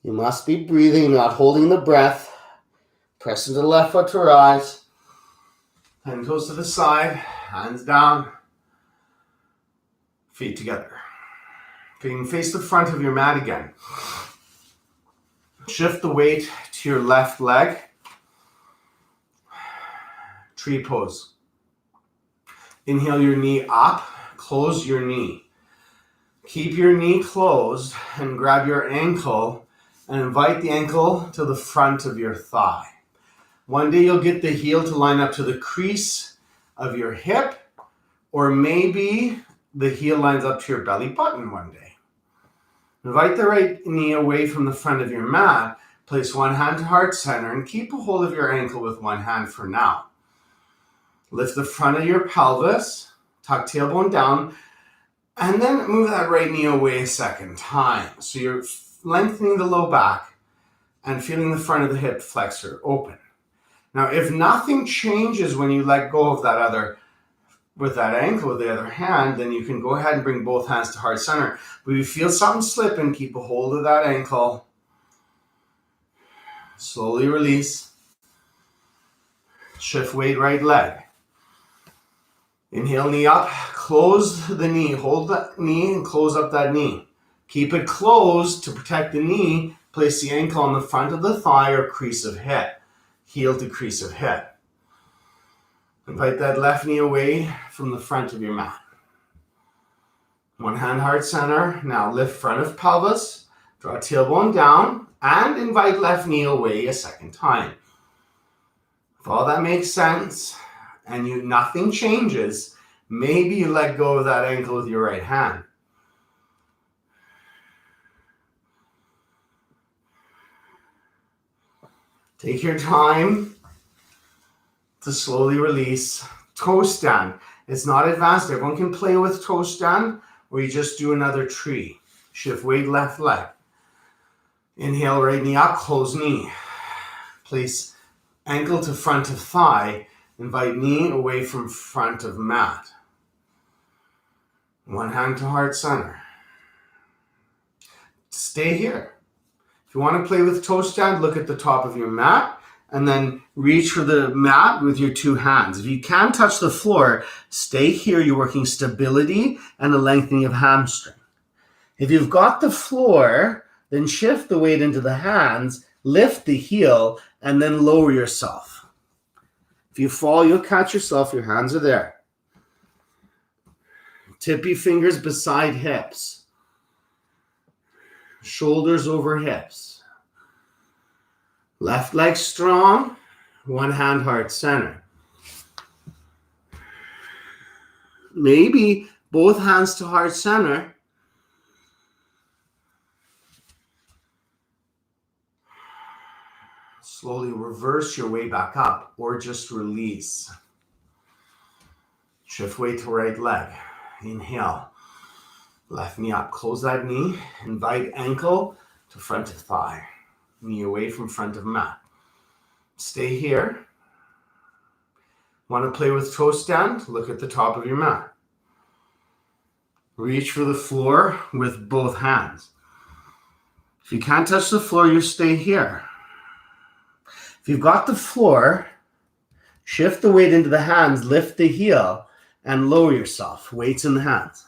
You must be breathing, not holding the breath. Press into the left foot to rise. 10 toes to the side, hands down. Feet together. Okay, you can face the front of your mat again. Shift the weight to your left leg. Tree pose. Inhale your knee up, close your knee. Keep your knee closed and grab your ankle and invite the ankle to the front of your thigh. One day you'll get the heel to line up to the crease of your hip, or maybe the heel lines up to your belly button one day. Invite the right knee away from the front of your mat. Place one hand to heart center and keep a hold of your ankle with one hand for now. Lift the front of your pelvis, tuck tailbone down, and then move that right knee away a second time. So you're lengthening the low back and feeling the front of the hip flexor open. Now, if nothing changes when you let go of that with that ankle with the other hand, then you can go ahead and bring both hands to heart center. But if you feel something slipping, keep a hold of that ankle. Slowly release. Shift weight right leg. Inhale, knee up. Close the knee. Hold that knee and close up that knee. Keep it closed to protect the knee. Place the ankle on the front of the thigh or crease of hip. Heel to crease of hip. Invite that left knee away from the front of your mat. One hand heart center. Now lift front of pelvis. Draw tailbone down and invite left knee away a second time. If all that makes sense and nothing changes, maybe you let go of that ankle with your right hand. Take your time to slowly release. Toe stand. It's not advanced. Everyone can play with toe stand, or you just do another tree. Shift weight left leg. Inhale, right knee up, close knee. Place ankle to front of thigh. Invite knee away from front of mat. One hand to heart center. Stay here. If you want to play with toe stand, look at the top of your mat and then reach for the mat with your two hands. If you can't touch the floor, stay here. You're working stability and a lengthening of hamstring. If you've got the floor, then shift the weight into the hands, lift the heel, and then lower yourself. If you fall, you'll catch yourself. Your hands are there. Tippy fingers beside hips. Shoulders over hips. Left leg strong. One hand heart center. Maybe both hands to heart center. Slowly reverse your way back up or just release. Shift weight to right leg. Inhale. Left knee up, close that knee. Invite ankle to front of thigh. Knee away from front of mat. Stay here. Want to play with toe stand? Look at the top of your mat. Reach for the floor with both hands. If you can't touch the floor, you stay here. If you've got the floor, shift the weight into the hands, lift the heel, and lower yourself. Weights in the hands.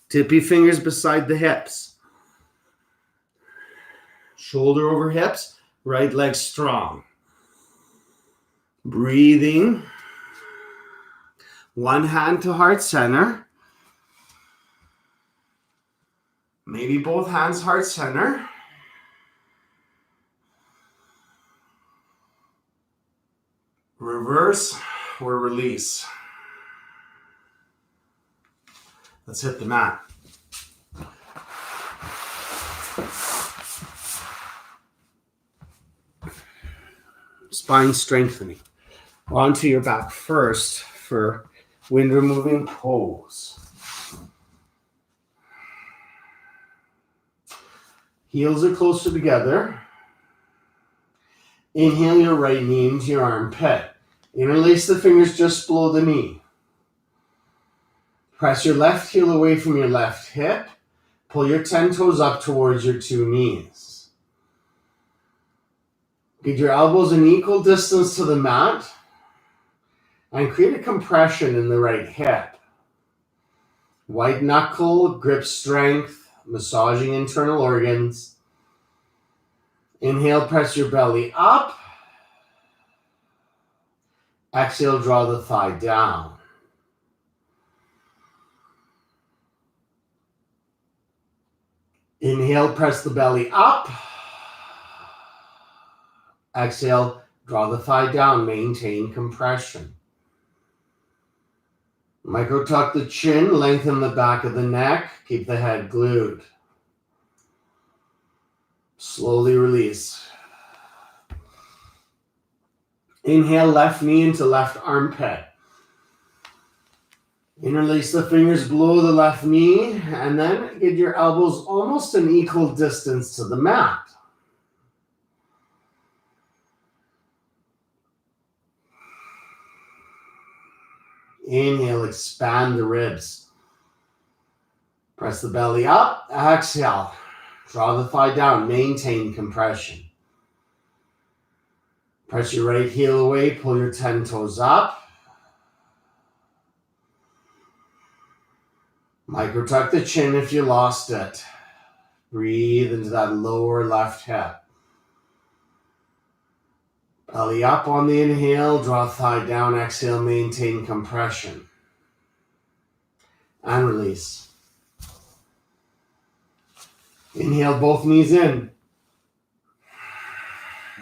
Tippy fingers beside the hips. Shoulder over hips, right leg strong. Breathing. One hand to heart center. Maybe both hands heart center. Reverse or release. Let's hit the mat. Spine strengthening. Onto your back first for wind removing pose. Heels are closer together. Inhale your right knee into your armpit. Interlace the fingers just below the knee. Press your left heel away from your left hip. Pull your 10 toes up towards your 2 knees. Get your elbows an equal distance to the mat and create a compression in the right hip. White knuckle, grip strength, massaging internal organs. Inhale, press your belly up. Exhale, draw the thigh down. Inhale, press the belly up. Exhale, draw the thigh down, maintain compression. Micro tuck the chin, lengthen the back of the neck, keep the head glued. Slowly release. Inhale, left knee into left armpit. Interlace the fingers below the left knee and then get your elbows almost an equal distance to the mat. Inhale, expand the ribs. Press the belly up. Exhale. Draw the thigh down. Maintain compression. Press your right heel away. Pull your 10 toes up. Micro tuck the chin if you lost it. Breathe into that lower left hip. Belly up on the inhale, draw thigh down, exhale, maintain compression. And release. Inhale, both knees in.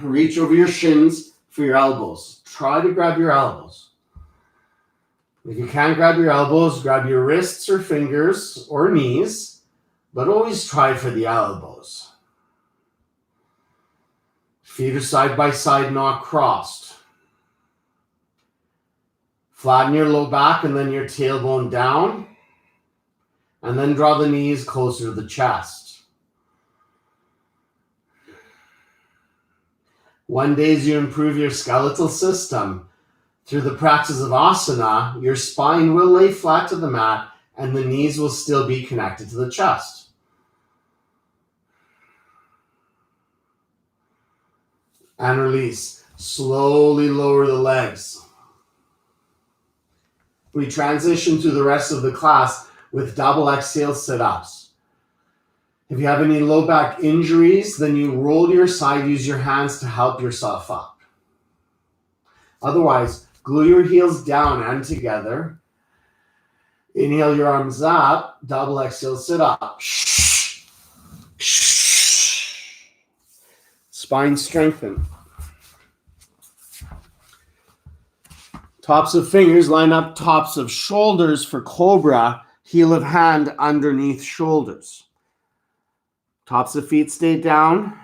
Reach over your shins for your elbows. Try to grab your elbows. If you can't grab your elbows, grab your wrists or fingers or knees, but always try for the elbows. Feet are side by side, not crossed. Flatten your low back and then your tailbone down. And then draw the knees closer to the chest. One day as you improve your skeletal system, through the practice of asana, your spine will lay flat to the mat and the knees will still be connected to the chest. And release. Slowly lower the legs. We transition to the rest of the class with double exhale sit-ups. If you have any low back injuries, then you roll to your side, use your hands to help yourself up. Otherwise, glue your heels down and together. Inhale your arms up, double exhale sit up. Spine strengthen. Tops of fingers line up tops of shoulders for cobra, heel of hand underneath shoulders. Tops of feet stay down.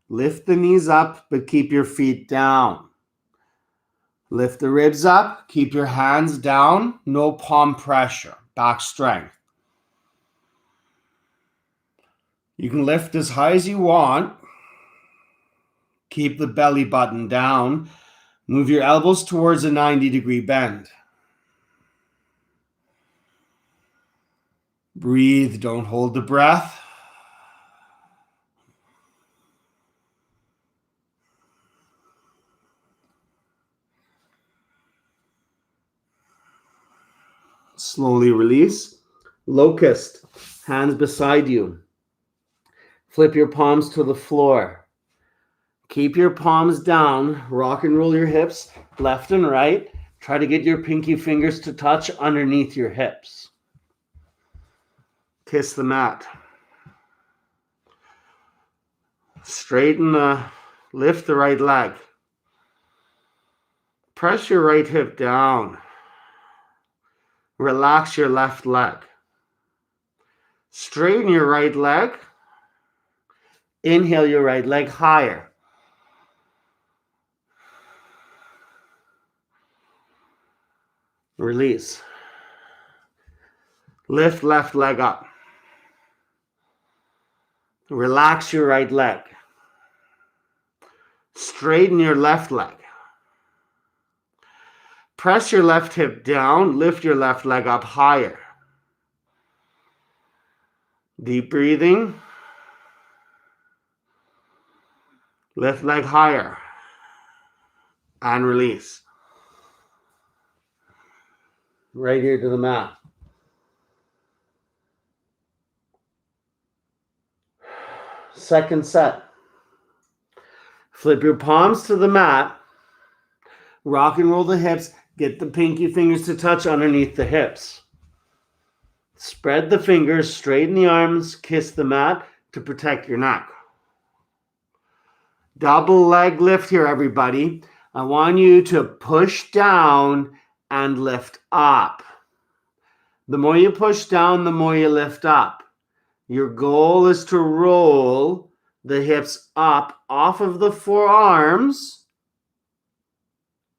Lift the knees up, but keep your feet down. Lift the ribs up. Keep your hands down. No palm pressure. Back strength. You can lift as high as you want. Keep the belly button down. Move your elbows towards a 90-degree bend. Breathe. Don't hold the breath. Slowly release. Locust. Hands beside you. Flip your palms to the floor. Keep your palms down. Rock and roll your hips left and right. Try to get your pinky fingers to touch underneath your hips. Kiss the mat. Lift the right leg. Press your right hip down. Relax your left leg. Straighten your right leg. Inhale your right leg higher. Release. Lift left leg up. Relax your right leg. Straighten your left leg. Press your left hip down. Lift your left leg up higher. Deep breathing. Left leg higher. And release. Right here to the mat. Second set. Flip your palms to the mat. Rock and roll the hips. Get the pinky fingers to touch underneath the hips. Spread the fingers, straighten the arms, kiss the mat to protect your neck. Double leg lift here, everybody. I want you to push down and lift up. The more you push down, the more you lift up. Your goal is to roll the hips up off of the forearms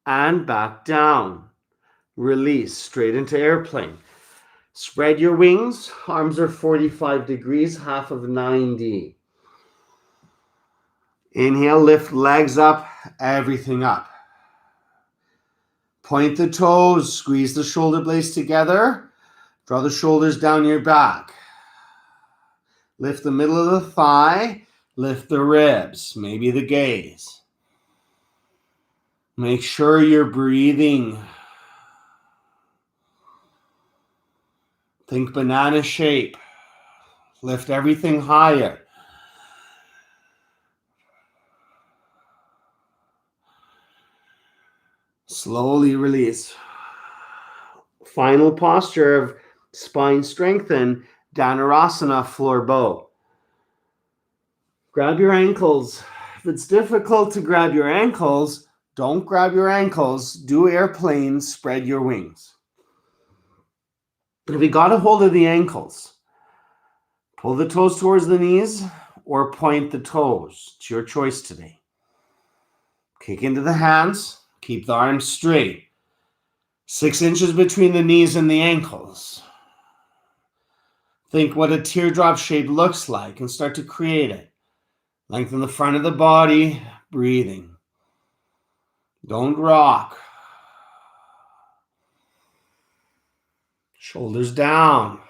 and back down. Release straight into airplane. Spread your wings. Arms are 45 degrees, half of 90. Inhale, lift legs up, everything up. Point the toes, squeeze the shoulder blades together. Draw the shoulders down your back. Lift the middle of the thigh. Lift the ribs, maybe the gaze. Make sure you're breathing. Think banana shape. Lift everything higher. Slowly release. Final posture of spine strengthen, Dhanurasana, floor bow. Grab your ankles. If it's difficult to grab your ankles, don't grab your ankles. Do airplane, spread your wings. If you got a hold of the ankles, pull the toes towards the knees or point the toes. It's your choice today. Kick into the hands. Keep the arms straight. 6 inches between the knees and the ankles. Think what a teardrop shape looks like and start to create it. Lengthen the front of the body, breathing. Don't rock. Shoulders down.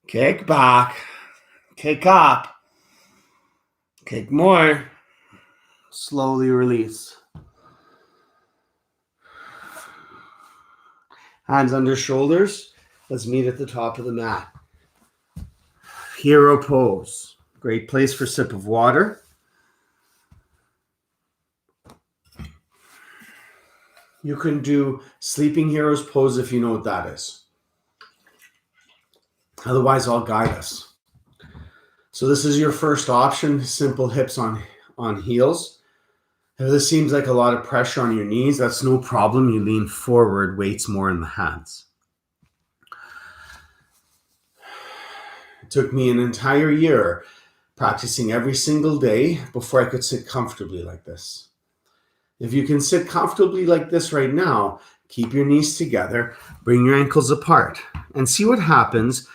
Kick back. Kick up. Kick more. Slowly release. Hands under shoulders. Let's meet at the top of the mat. Hero pose. Great place for a sip of water. You can do sleeping heroes pose if you know what that is. Otherwise, I'll guide us. So this is your first option, simple hips on heels. If this seems like a lot of pressure on your knees, that's no problem. You lean forward, weights more in the hands. It took me an entire year practicing every single day before I could sit comfortably like this. If you can sit comfortably like this right now, keep your knees together, bring your ankles apart, and see what happens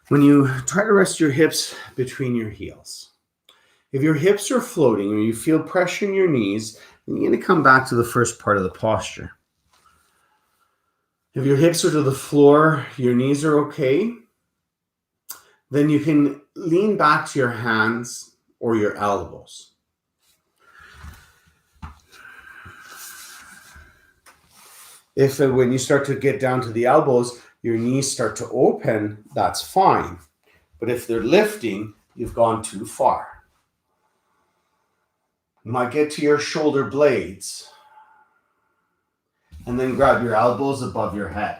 when you try to rest your hips between your heels. If your hips are floating or you feel pressure in your knees, then you're going to come back to the first part of the posture. If your hips are to the floor, your knees are okay, then you can lean back to your hands or your elbows. If when you start to get down to the elbows, your knees start to open, that's fine. But if they're lifting, you've gone too far. You might get to your shoulder blades and then grab your elbows above your head.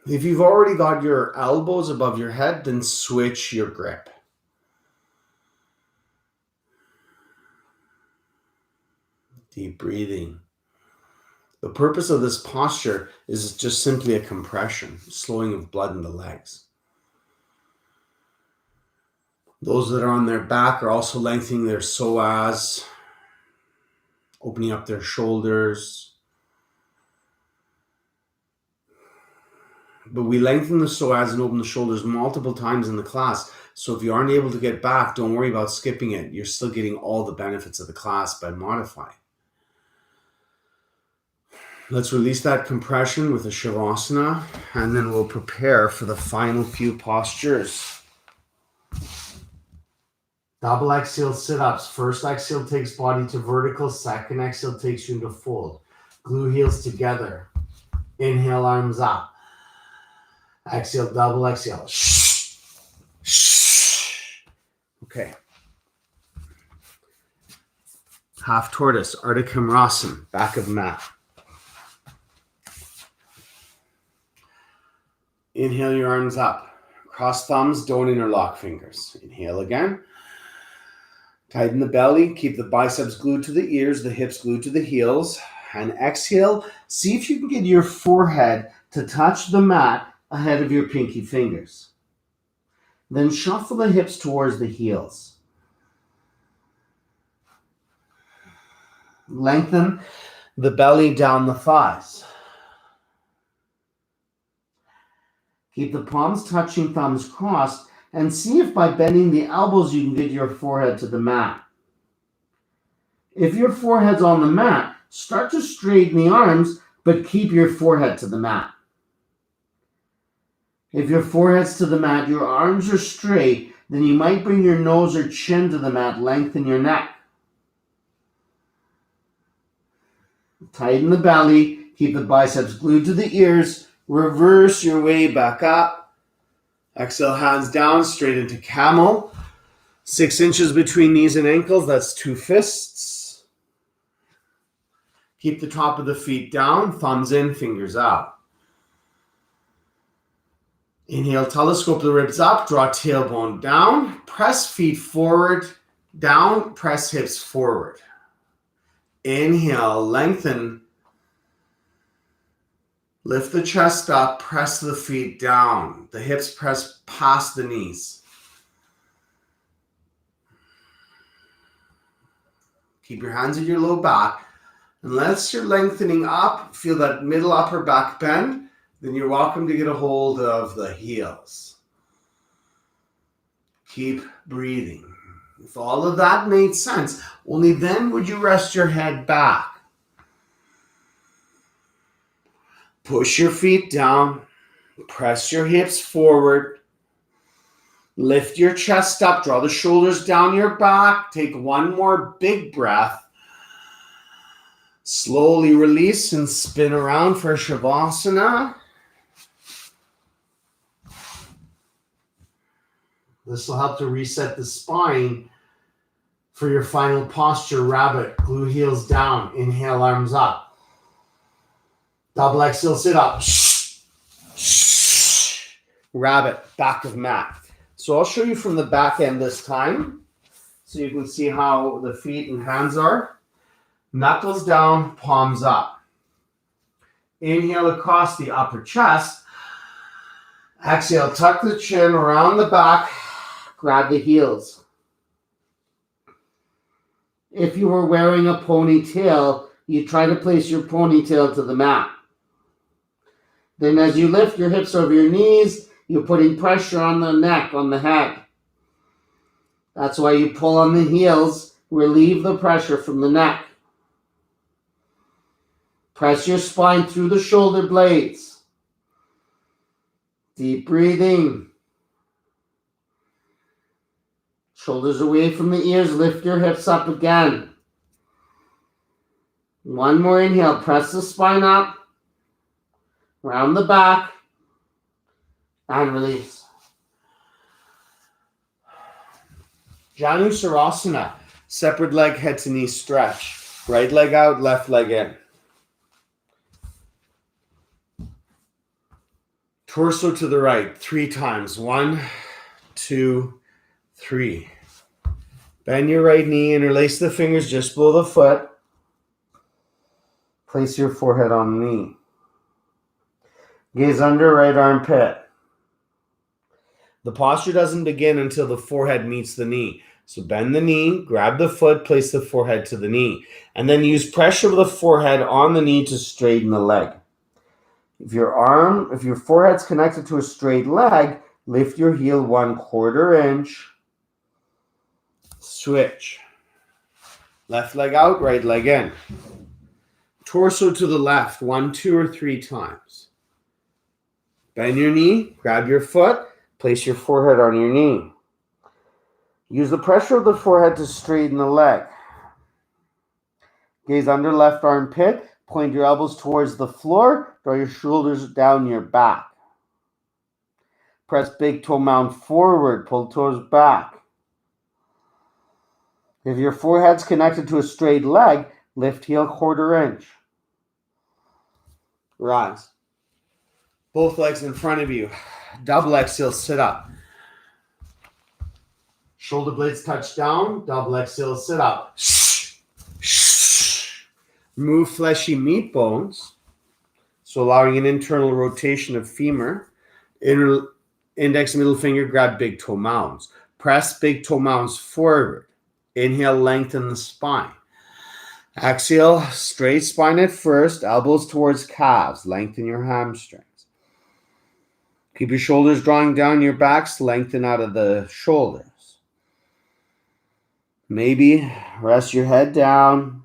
If you've already got your elbows above your head, then switch your grip. Deep breathing. The purpose of this posture is just simply a compression, slowing of blood in the legs. Those that are on their back are also lengthening their psoas, opening up their shoulders. But we lengthen the psoas and open the shoulders multiple times in the class. So if you aren't able to get back, don't worry about skipping it. You're still getting all the benefits of the class by modifying. Let's release that compression with a Shavasana, and then we'll prepare for the final few postures. Double exhale sit-ups. First exhale takes body to vertical. Second exhale takes you into fold. Glue heels together. Inhale, arms up. Exhale, double exhale. Okay. Half tortoise, Ardha Kamrasan, back of mat. Inhale your arms up. Cross thumbs, don't interlock fingers. Inhale again. Tighten the belly, keep the biceps glued to the ears, the hips glued to the heels. And exhale, see if you can get your forehead to touch the mat ahead of your pinky fingers. Then shuffle the hips towards the heels. Lengthen the belly down the thighs. Keep the palms touching, thumbs crossed, and see if by bending the elbows you can get your forehead to the mat. If your forehead's on the mat, start to straighten the arms, but keep your forehead to the mat. If your forehead's to the mat, your arms are straight, then you might bring your nose or chin to the mat, lengthen your neck. Tighten the belly, keep the biceps glued to the ears, reverse your way back up. Exhale, hands down, straight into camel. 6 inches between knees and ankles, that's 2 fists. Keep the top of the feet down, thumbs in, fingers out. Inhale, telescope the ribs up, draw tailbone down, press feet forward, down, press hips forward. Inhale, lengthen. Lift the chest up, press the feet down. The hips press past the knees. Keep your hands at your low back. Unless you're lengthening up, feel that middle upper back bend, then you're welcome to get a hold of the heels. Keep breathing. If all of that made sense, only then would you rest your head back. Push your feet down, press your hips forward, lift your chest up, draw the shoulders down your back, take one more big breath. Slowly release and spin around for Shavasana. This will help to reset the spine for your final posture, rabbit. Glue heels down, inhale, arms up. Double exhale, sit up. Rabbit, back of mat. So I'll show you from the back end this time, so you can see how the feet and hands are. Knuckles down, palms up. Inhale across the upper chest. Exhale, tuck the chin around the back, grab the heels. If you were wearing a ponytail, you try to place your ponytail to the mat. Then as you lift your hips over your knees, you're putting pressure on the neck, on the head. That's why you pull on the heels, relieve the pressure from the neck. Press your spine through the shoulder blades. Deep breathing. Shoulders away from the ears, lift your hips up again. One more inhale, press the spine up, round the back, and release. Janusarasana, separate leg, head to knee stretch. Right leg out, left leg in. Torso to the right, 3 times. 1, 2, 3. Bend your right knee, interlace the fingers just below the foot. Place your forehead on the knee. Gaze under right armpit. The posture doesn't begin until the forehead meets the knee. So bend the knee, grab the foot, place the forehead to the knee. And then use pressure of the forehead on the knee to straighten the leg. If your forehead's connected to a straight leg, lift your heel 1/4 inch. Switch. Left leg out, right leg in. Torso to the left, 1, 2, or 3 times. Bend your knee, grab your foot, place your forehead on your knee. Use the pressure of the forehead to straighten the leg. Gaze under left armpit, point your elbows towards the floor, draw your shoulders down your back. Press big toe mound forward, pull toes back. If your forehead's connected to a straight leg, lift heel 1/4 inch. Rise. Both legs in front of you. Double exhale, sit up. Shoulder blades touch down. Double exhale, sit up. Remove fleshy meat bones. So allowing an internal rotation of femur. Index and middle finger, grab big toe mounds. Press big toe mounds forward. Inhale, lengthen the spine. Exhale, straight spine at first, elbows towards calves. Lengthen your hamstrings. Keep your shoulders drawing down your backs, lengthen out of the shoulders. Maybe rest your head down.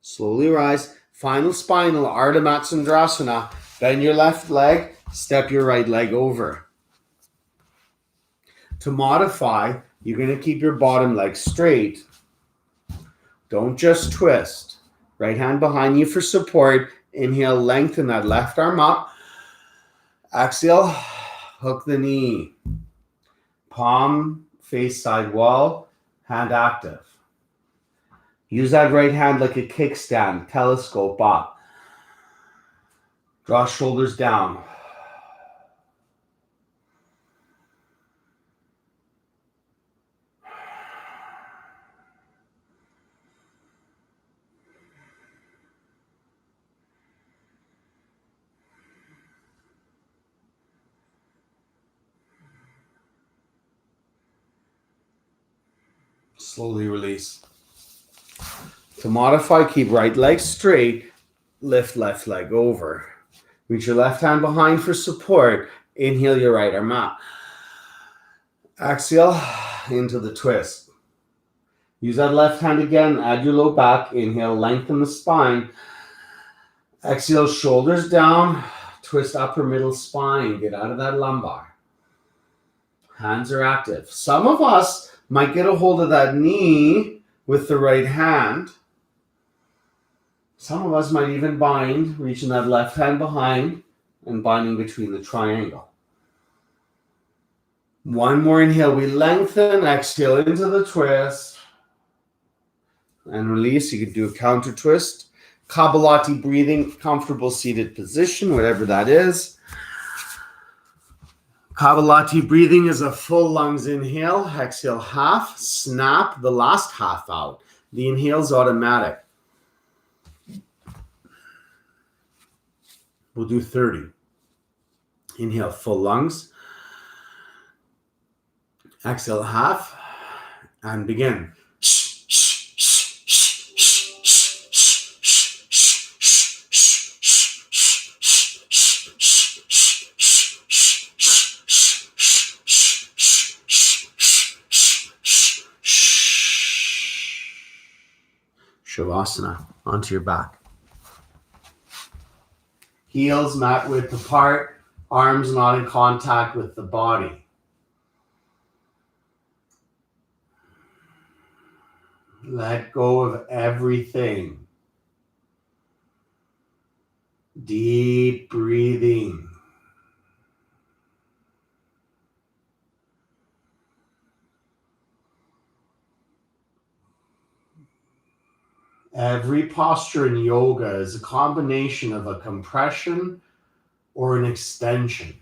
Slowly rise. Final spinal, Ardha Matsyendrasana. Bend your left leg, step your right leg over. To modify, you're going to keep your bottom leg straight. Don't just twist. Right hand behind you for support. Inhale, lengthen that left arm up. Exhale, hook the knee. Palm face side wall, hand active. Use that right hand like a kickstand, telescope up. Draw shoulders down. Slowly release. To modify, keep right leg straight, lift left leg over. Reach your left hand behind for support. Inhale your right arm up. Exhale into the twist. Use that left hand again, add your low back. Inhale, lengthen the spine. Exhale, shoulders down. Twist upper middle spine. Get out of that lumbar. Hands are active. Some of us might get a hold of that knee with the right hand. Some of us might even bind, reaching that left hand behind and binding between the triangle. One more inhale, we lengthen, exhale into the twist. And release, you can do a counter twist. Kapalati breathing, comfortable seated position, whatever that is. Kapalati breathing is a full lungs inhale, exhale half, snap the last half out. The inhale's automatic. We'll do 30. Inhale, full lungs. Exhale, half. And begin. Shavasana, onto your back. Heels mat width apart, arms not in contact with the body. Let go of everything. Deep breathing. Every posture in yoga is a combination of a compression or an extension.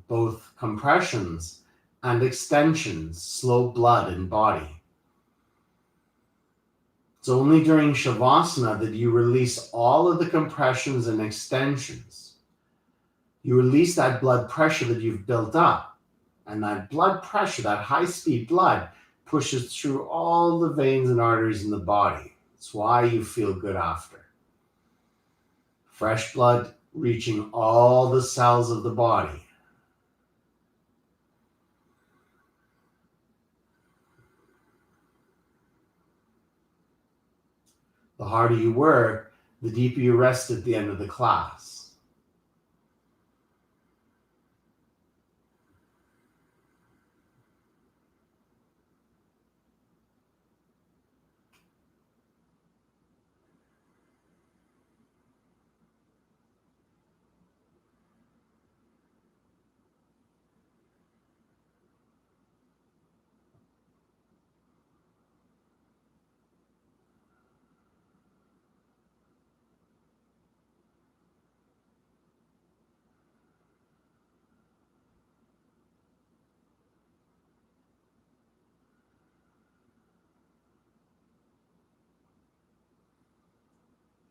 Both compressions and extensions slow blood in body. It's only during Shavasana that you release all of the compressions and extensions. You release that blood pressure that you've built up. And that blood pressure, that high-speed blood, pushes through all the veins and arteries in the body. That's why you feel good after. Fresh blood reaching all the cells of the body. The harder you work, the deeper you rest at the end of the class.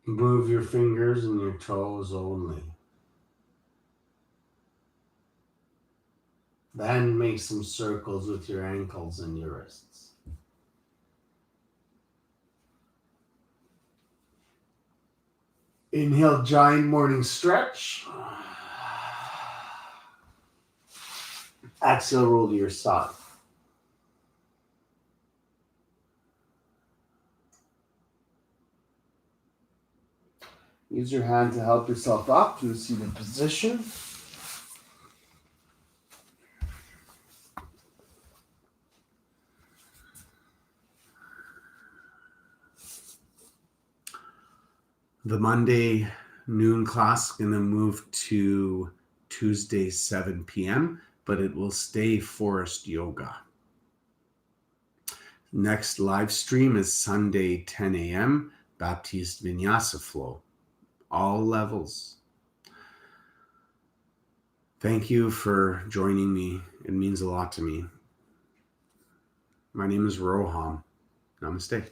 Move your fingers and your toes only. Then make some circles with your ankles and your wrists. Inhale, giant morning stretch. Exhale, roll to your side. Use your hand to help yourself up to a seated position. The Monday noon class is going to move to Tuesday 7 p.m., but it will stay Forest Yoga. Next live stream is Sunday 10 a.m., Baptiste Vinyasa Flow. All levels. Thank you for joining me. It means a lot to me. My name is Roham. Namaste.